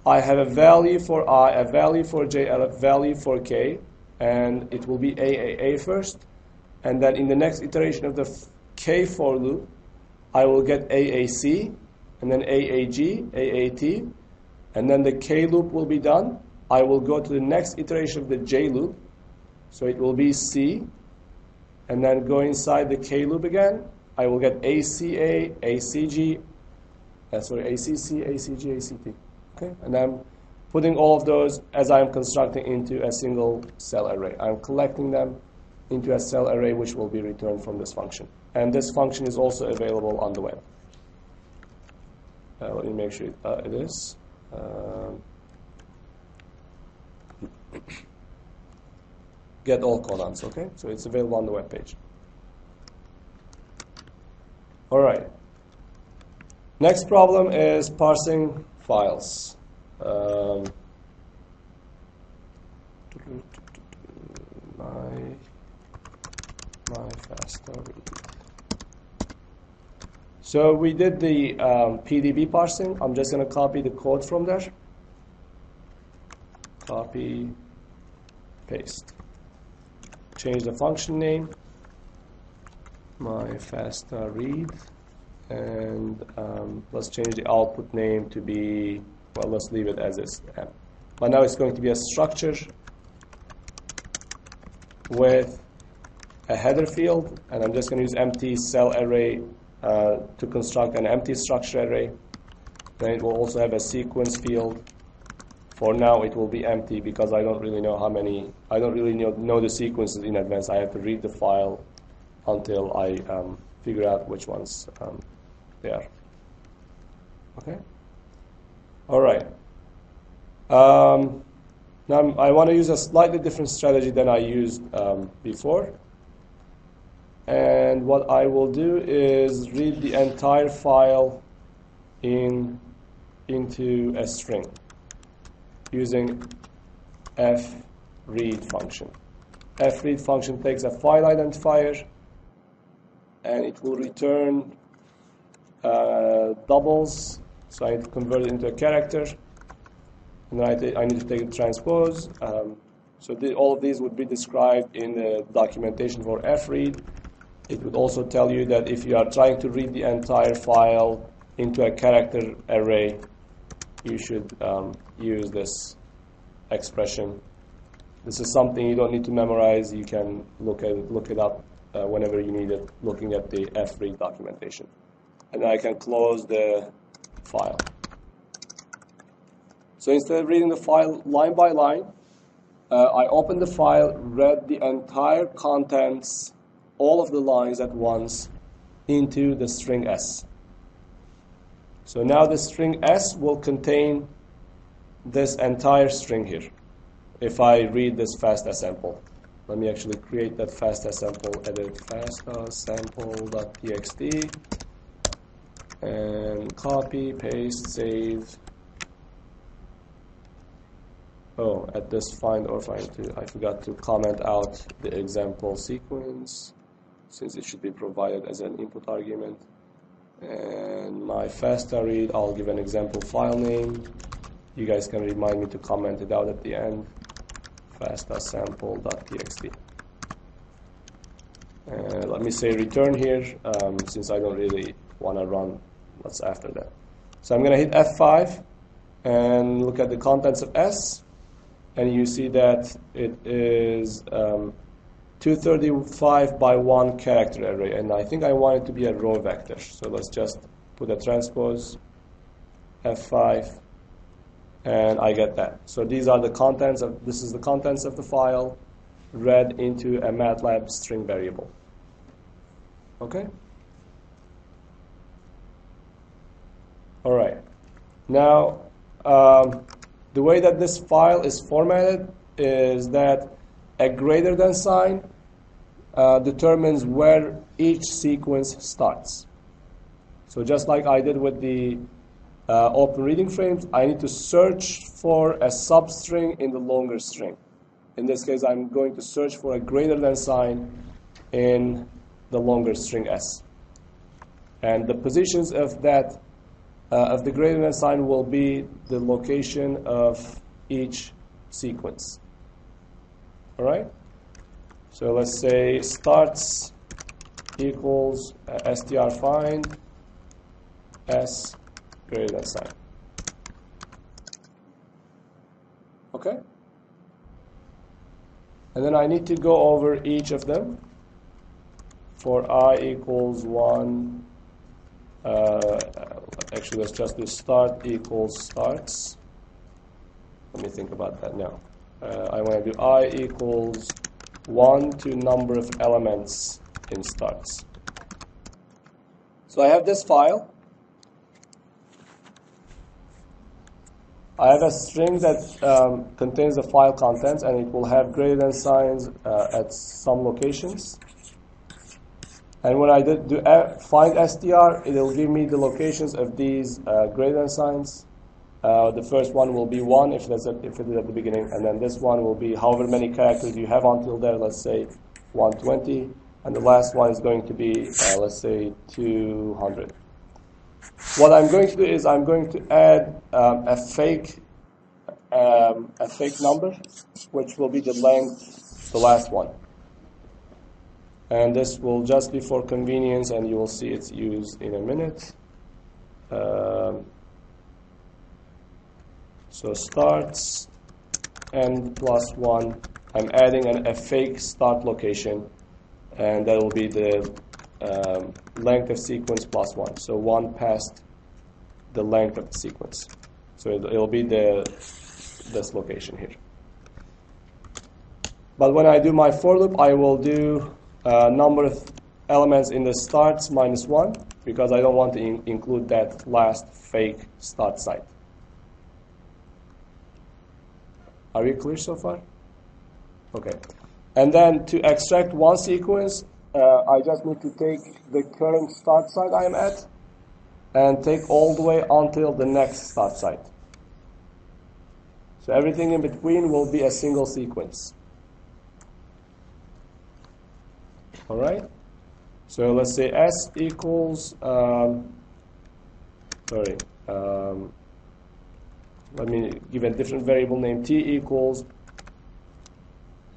S1: I have a value for I, a value for J, and a value for K, and it will be AAA first. And then in the next iteration of the K for loop, I will get AAC, and then AAG, AAT, and then the K loop will be done. I will go to the next iteration of the J loop, so it will be C, and then go inside the K loop again. I will get ACA, ACG, ACC, ACG, ACT. Okay, and I'm putting all of those as I'm constructing into a single cell array. I'm collecting them into a cell array which will be returned from this function. And this function is also available on the web. Let me make sure it is. Get all codons, okay? So it's available on the web page. All right. Next problem is parsing files. My faster read. So we did the PDB parsing. I'm just going to copy the code from there. Copy, paste. Change the function name, my faster read, and let's change the output name to be, well, let's leave it as is. But now it's going to be a structure with a header field, and I'm just going to use empty cell array to construct an empty structure array. Then it will also have a sequence field. For now, it will be empty because I don't really know how many. I don't really know the sequences in advance. I have to read the file until I figure out which ones they are. Okay. All right. Now I want to use a slightly different strategy than I used before. And what I will do is read the entire file into a string. using fread function. Fread function takes a file identifier and it will return doubles. So I need to convert it into a character, and then I need to take the transpose. So all of these would be described in the documentation for fread. It would also tell you that if you are trying to read the entire file into a character array, you should use this expression. This is something you don't need to memorize. You can look it up whenever you need it, looking at the fread documentation. And I can close the file. So instead of reading the file line by line, I opened the file, read the entire contents, all of the lines at once, into the string S. So now the string S will contain this entire string here. If I read this fasta sample, let me actually create that fasta sample, edit fasta sample.txt, and copy, paste, save. Oh, at this find or find to, I forgot to comment out the example sequence, since it should be provided as an input argument. And my fasta read, I'll give an example file name. You guys can remind me to comment it out at the end. Fasta sample.txt. Let me say return here, since I don't really want to run what's after that. So I'm going to hit F5 and look at the contents of S, and you see that it is 235 by 1 character array, and I think I want it to be a row vector. So let's just put a transpose, F5, and I get that. So these are the contents of, this is the contents of the file read into a MATLAB string variable. Okay? All right. Now, the way that this file is formatted is that a greater than sign determines where each sequence starts. So just like I did with the open reading frames, I need to search for a substring in the longer string. In this case, I'm going to search for a greater than sign in the longer string S. And the positions of that of the greater than sign will be the location of each sequence. All right? So let's say starts equals str find S greater than sign. Okay? And then I need to go over each of them. For I equals 1, actually let's just do start equals starts. Let me think about that now. I want to do I equals 1 to number of elements in starts. So I have this file. I have a string that contains the file contents, and it will have greater than signs at some locations. And when I do find str, it will give me the locations of these greater than signs. The first one will be 1 if it is at the beginning, and then this one will be however many characters you have until there, let's say 120, and the last one is going to be, let's say 200. What I'm going to do is I'm going to add a fake number, which will be the length, the last one. And this will just be for convenience, and you will see its use in a minute. So starts n plus 1. I'm adding a fake start location, and that will be the length of sequence plus 1. So 1 past the length of the sequence. So it'll be this location here. But when I do my for loop, I will do number of elements in the starts minus 1, because I don't want to include that last fake start site. Are we clear so far? Okay. And then to extract one sequence, I just need to take the current start site I am at and take all the way until the next start site. So everything in between will be a single sequence. All right? So let's say S equals, let me give a different variable name. T equals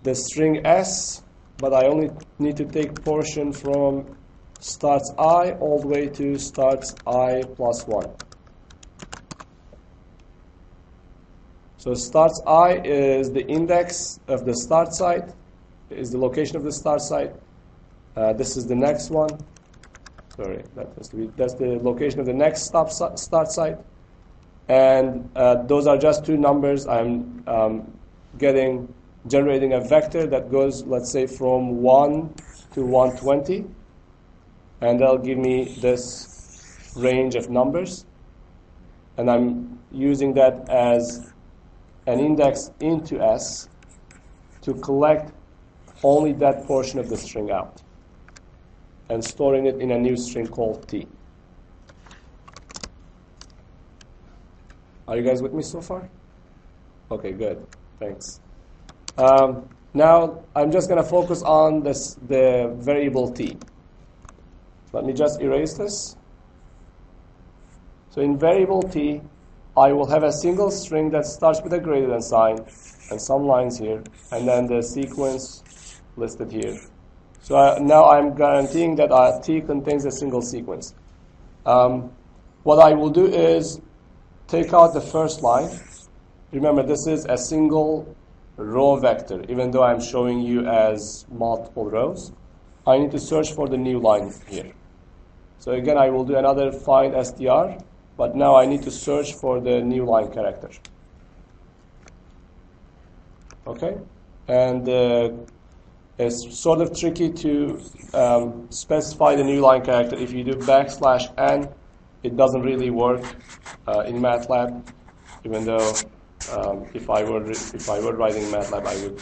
S1: the string S, but I only need to take portion from starts I all the way to starts I plus 1. So starts I is the index of the start site, is the location of the start site. This is the next one. Sorry, that's the location of the next start site. And those are just two numbers. I'm generating a vector that goes, let's say, from 1 to 120. And that'll give me this range of numbers. And I'm using that as an index into S to collect only that portion of the string out and storing it in a new string called T. Are you guys with me so far? Okay, good. Thanks. Now I'm just going to focus on the variable T. Let me just erase this. So in variable T, I will have a single string that starts with a greater than sign and some lines here, and then the sequence listed here. So now I'm guaranteeing that T contains a single sequence. What I will do is take out the first line. Remember, this is a single row vector, even though I'm showing you as multiple rows. I need to search for the new line here. So again, I will do another find str, but now I need to search for the new line character. Okay? And it's sort of tricky to specify the new line character. If you do \n, it doesn't really work in MATLAB, even though if I were writing MATLAB, I would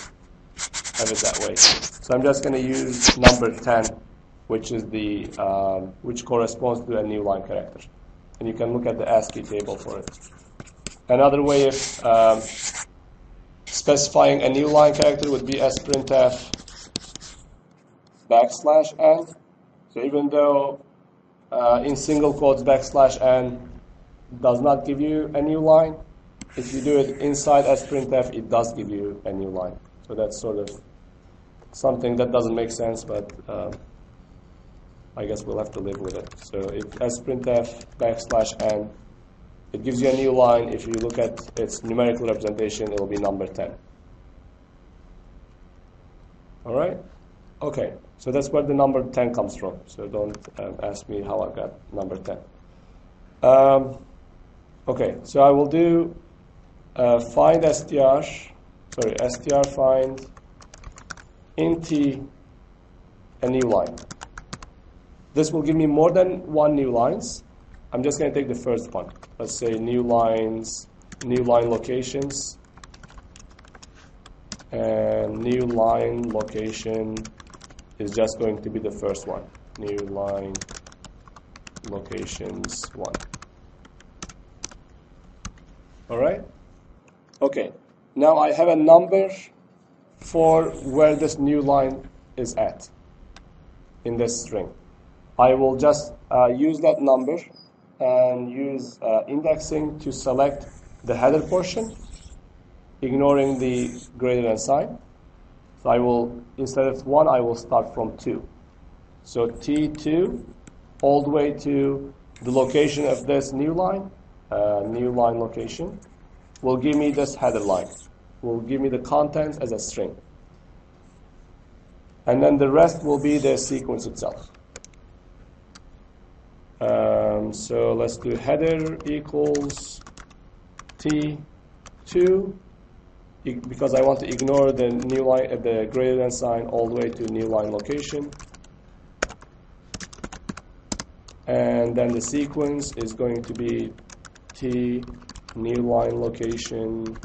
S1: have it that way. So I'm just going to use number 10, which is which corresponds to a new line character, and you can look at the ASCII table for it. Another way of specifying a new line character would be sprintf \n. So even though in single quotes \n does not give you a new line, if you do it inside sprintf, it does give you a new line. So that's sort of something that doesn't make sense, but I guess we'll have to live with it. So if sprintf \n, it gives you a new line. If you look at its numerical representation, it'll be number 10. All right? Okay, so that's where the number 10 comes from. So don't ask me how I got number 10. Okay, so I will do find str find int a new line. This will give me more than one new lines. I'm just going to take the first one. Let's say new line locations, and new line location is just going to be the first one. New line locations 1. All right? Okay. Now I have a number for where this new line is at in this string. I will just use that number and use indexing to select the header portion, ignoring the greater than sign. So I will, instead of 1, I will start from 2. So T2 all the way to the location of this new line location will give me this header line, will give me the contents as a string. And then the rest will be the sequence itself. So let's do header equals T2, because I want to ignore the new line, the greater than sign all the way to new line location. And then the sequence is going to be T new line location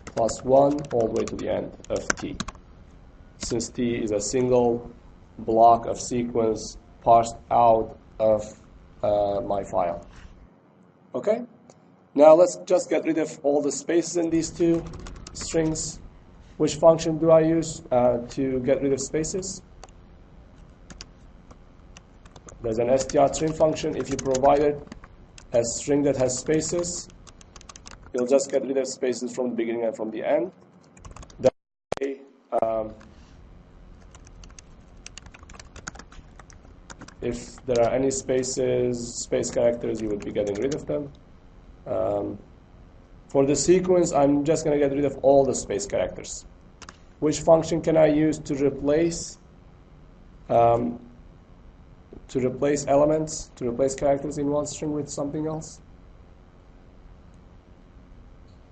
S1: plus 1 all the way to the end of T, since T is a single block of sequence parsed out of my file. Okay? Now let's just get rid of all the spaces in these two strings. Which function do I use to get rid of spaces? There's an str_trim function. If you provided a string that has spaces, you'll just get rid of spaces from the beginning and from the end. That way, if there are any spaces, space characters, you would be getting rid of them. For the sequence, I'm just going to get rid of all the space characters. Which function can I use to replace elements, to replace characters in one string with something else?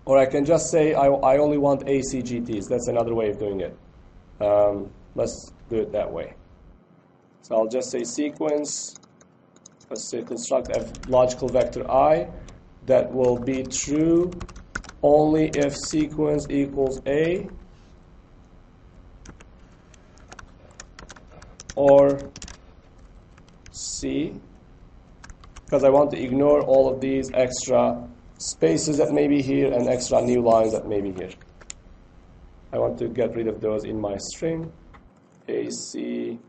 S1: Or I can just say I only want ACGTs. That's another way of doing it. Let's do it that way. So I'll just say sequence. Let's say construct a logical vector I that will be true only if sequence equals A or C, because I want to ignore all of these extra spaces that may be here and extra new lines that may be here. I want to get rid of those in my string. A, C,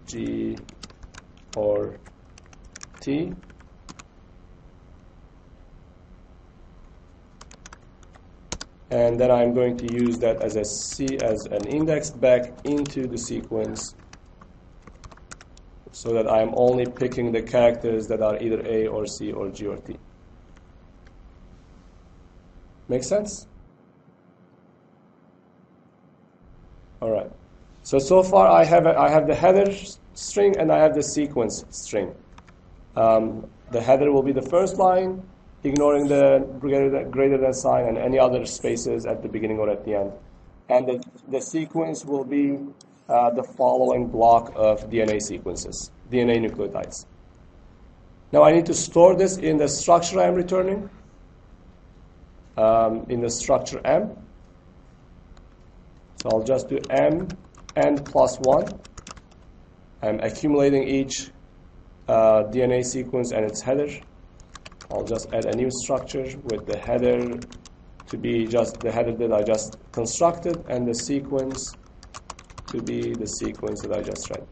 S1: G, or T. And then I'm going to use that as an index back into the sequence so that I'm only picking the characters that are either A or C or G or T. Make sense? All right. So far I have the header string and I have the sequence string. The header will be the first line, ignoring the greater than sign and any other spaces at the beginning or at the end. And the sequence will be the following block of DNA sequences, DNA nucleotides. Now I need to store this in the structure I'm returning, in the structure M. So I'll just do M n plus 1. I'm accumulating each DNA sequence and its header. I'll just add a new structure with the header to be just the header that I just constructed and the sequence to be the sequence that I just read.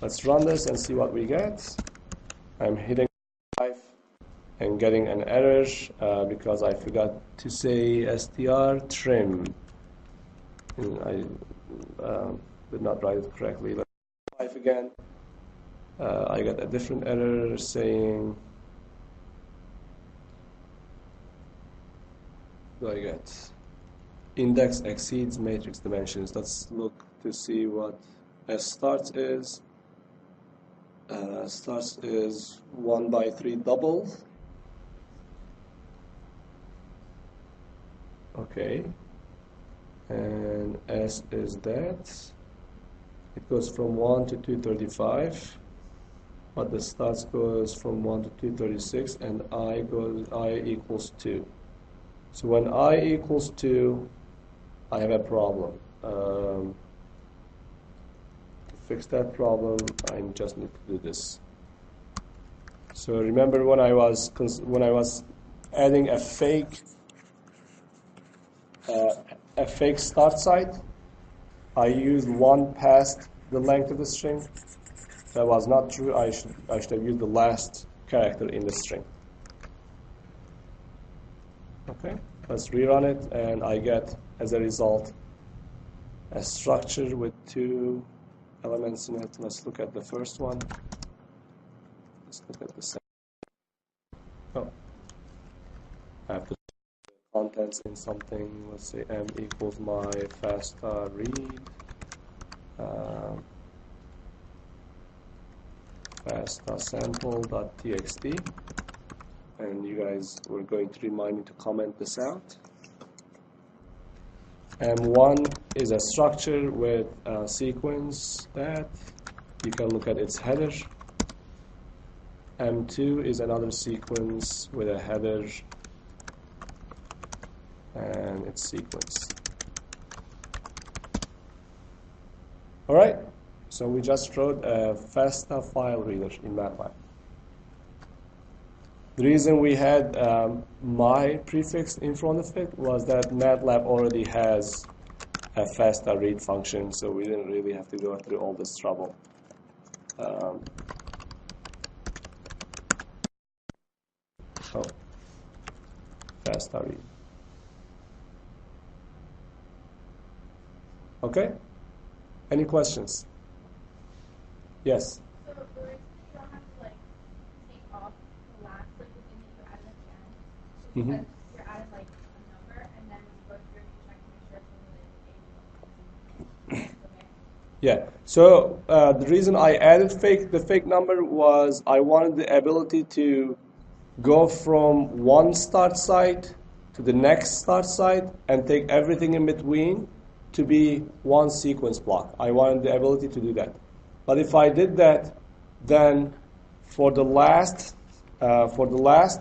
S1: Let's run this and see what we get. I'm hitting 5 and getting an error because I forgot to say str_trim. I did not write it correctly. Let's try 5 again. I got a different error saying, what do I get? Index exceeds matrix dimensions. Let's look to see what starts is. Starts is 1/3 double. Okay. And S is that. It goes from 1 to 235. But the starts goes from 1 to 236 and I equals 2. So when I equals 2, I have a problem. To fix that problem, I just need to do this. So remember when I was adding a fake start site, I used 1 past the length of the string. That was not true. I should have used the last character in the string. Okay, let's rerun it, and I get, as a result, a structure with 2 elements in it. Let's look at the first one. Let's look at the second. Oh, I have to put the contents in something. Let's say M equals my FASTA read. FASTA sample.txt, and you guys were going to remind me to comment this out. M1 is a structure with a sequence that you can look at its header. M2 is another sequence with a header and its sequence. All right, So we just wrote a FASTA file reader in MATLAB. The reason we had my prefix in front of it was that MATLAB already has a FASTA read function, so we didn't really have to go through all this trouble. FASTA read. Okay? Any questions? Yes?
S2: So the reason you don't have to like take off the last like the thing that you added at the end is because you're adding like a number and then when you go through you check to make sure it's only okay.
S1: Yeah. So the reason I added the fake number was I wanted the ability to go from one start site to the next start site and take everything in between to be one sequence block. I wanted the ability to do that. But if I did that, then for the last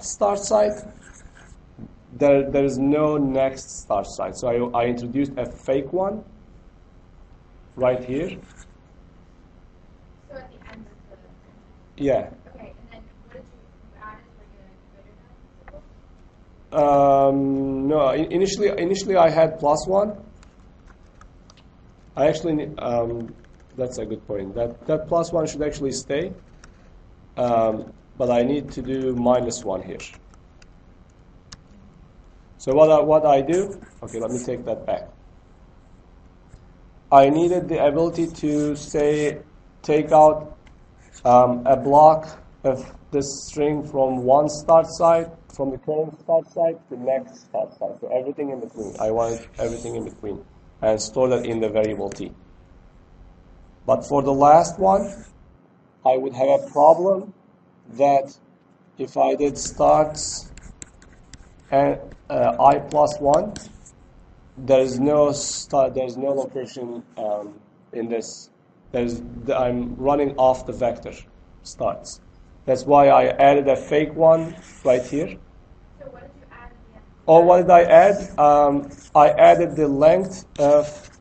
S1: start site, there is no next start site. So I introduced a fake one right here.
S2: So at the end of the
S1: Yeah.
S2: okay, and then what did you add like a greater than symbol?
S1: No, initially I had +1. I actually that's a good point. That +1 should actually stay, but I need to do -1 here. So what I do? Okay, let me take that back. I needed the ability to say take out a block of this string from one start site, from the current start site to the next start site. So everything in between. I wanted everything in between and store that in the variable t. But for the last one, I would have a problem that if I did starts and I+1, there's no location in this. I'm running off the vector starts. That's why I added a fake one right here.
S2: So what did you add at the end?
S1: Oh, what did I add? I added the length of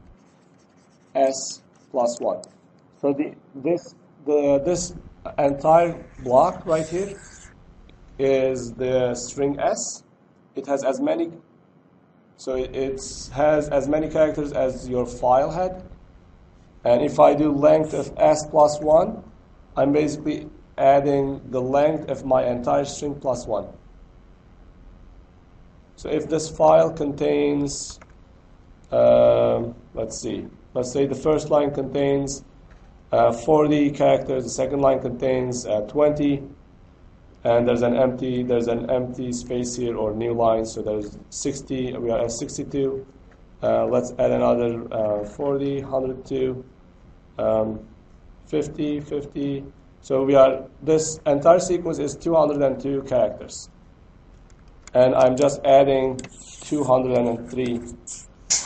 S1: s+1. So this entire block right here is the string s. It has as many, so it has as many characters as your file had. And if I do length of s+1, I'm basically adding the length of my entire string +1. So if this file contains, let's say the first line contains 40 characters, the second line contains 20, and there's an empty space here or new line, so there's 60. We are at 62. Let's add another 40, 102, 50, 50. So this entire sequence is 202 characters. And I'm just adding 203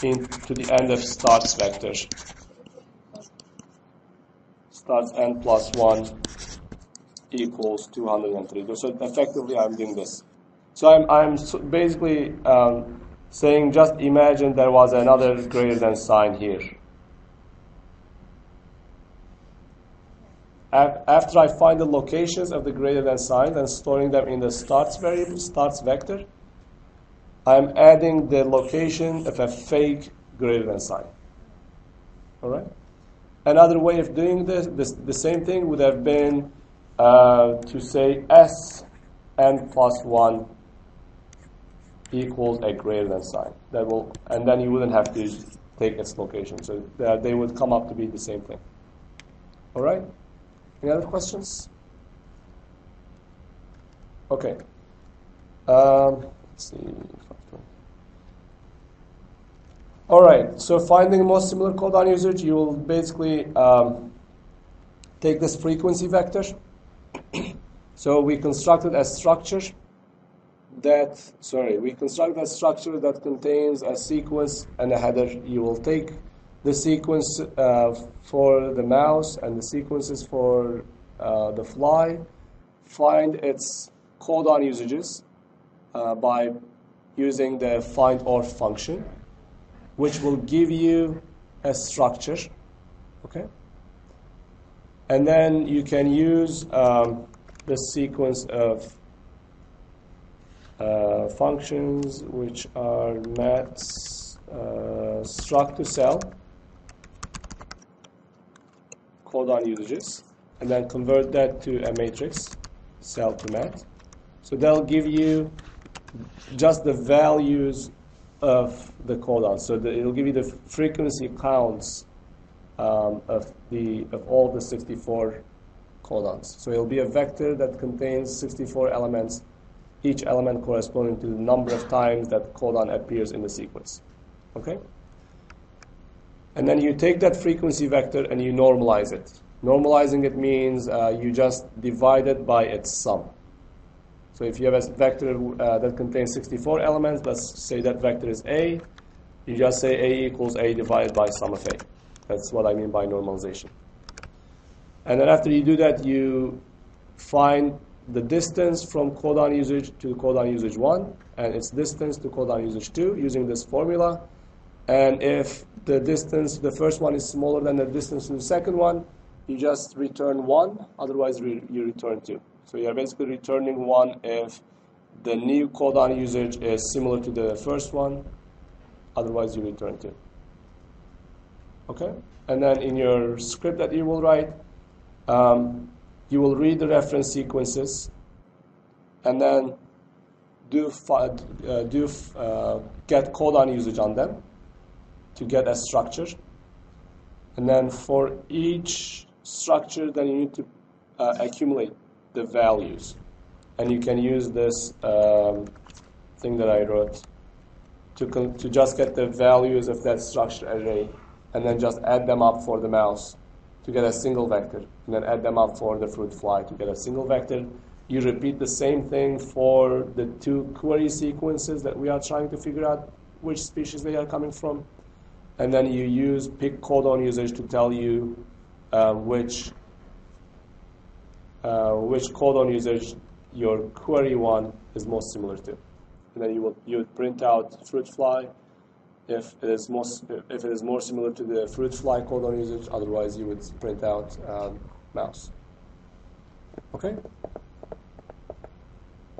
S1: into the end of starts vector. Starts n+1 equals 203. So effectively I'm doing this. So I'm basically saying just imagine there was another greater than sign here. After I find the locations of the greater than signs and storing them in the starts variable, starts vector, I'm adding the location of a fake greater than sign. All right? Another way of doing the same thing would have been to say s n+1 equals a greater than sign. And then you wouldn't have to take its location. So they would come up to be the same thing. All right? Any other questions? Okay. Let's see. All right. So finding the most similar codon usage, you will basically take this frequency vector. So we constructed a structure that contains a sequence and a header. You will take the sequence for the mouse and the sequences for the fly, find its codon usages by using the find_orf function, which will give you a structure, okay? And then you can use the sequence of functions which are maths struct to cell codon usages, and then convert that to a matrix, cell to math. So they'll give you just the values of the codon. So it'll give you the frequency counts of all the 64 codons. So it'll be a vector that contains 64 elements, each element corresponding to the number of times that codon appears in the sequence. Okay? And then you take that frequency vector and you normalize it. Normalizing it means you just divide it by its sum. So if you have a vector that contains 64 elements, let's say that vector is A, you just say A equals A divided by sum of A. That's what I mean by normalization. And then after you do that, you find the distance from codon usage to codon usage 1 and its distance to codon usage 2 using this formula. And if the distance to the first one is smaller than the distance to the second one, you just return 1, otherwise you return 2. So you're basically returning 1 if the new codon usage is similar to the first one, otherwise you return 2. Okay? And then in your script that you will write, you will read the reference sequences and then get codon usage on them to get a structure. And then for each structure, then you need to accumulate the values. And you can use this thing that I wrote to just get the values of that structure array and then just add them up for the mouse to get a single vector, and then add them up for the fruit fly to get a single vector. You repeat the same thing for the 2 query sequences that we are trying to figure out which species they are coming from. And then you use pick codon usage to tell you which codon usage your query one is most similar to. And then you would print out fruit fly if it is more similar to the fruit fly codon usage. Otherwise, you would print out mouse. Okay.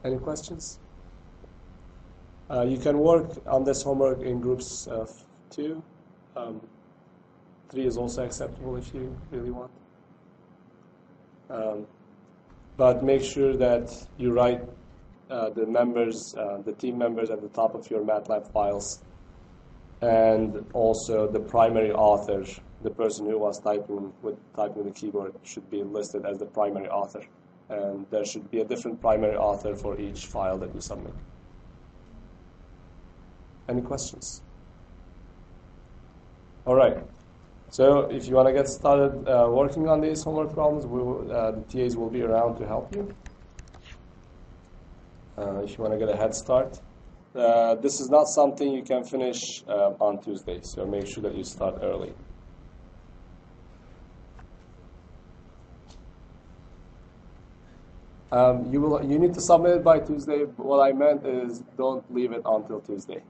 S1: Any questions? You can work on this homework in groups of 2. 3 is also acceptable if you really want. But make sure that you write the team members at the top of your MATLAB files, and also the primary author, the person who was typing with the keyboard, should be listed as the primary author. And there should be a different primary author for each file that you submit. Any questions? All right. So if you want to get started working on these homework problems, the TAs will be around to help you. If you want to get a head start. This is not something you can finish on Tuesday, so make sure that you start early. You need to submit it by Tuesday. What I meant is don't leave it until Tuesday.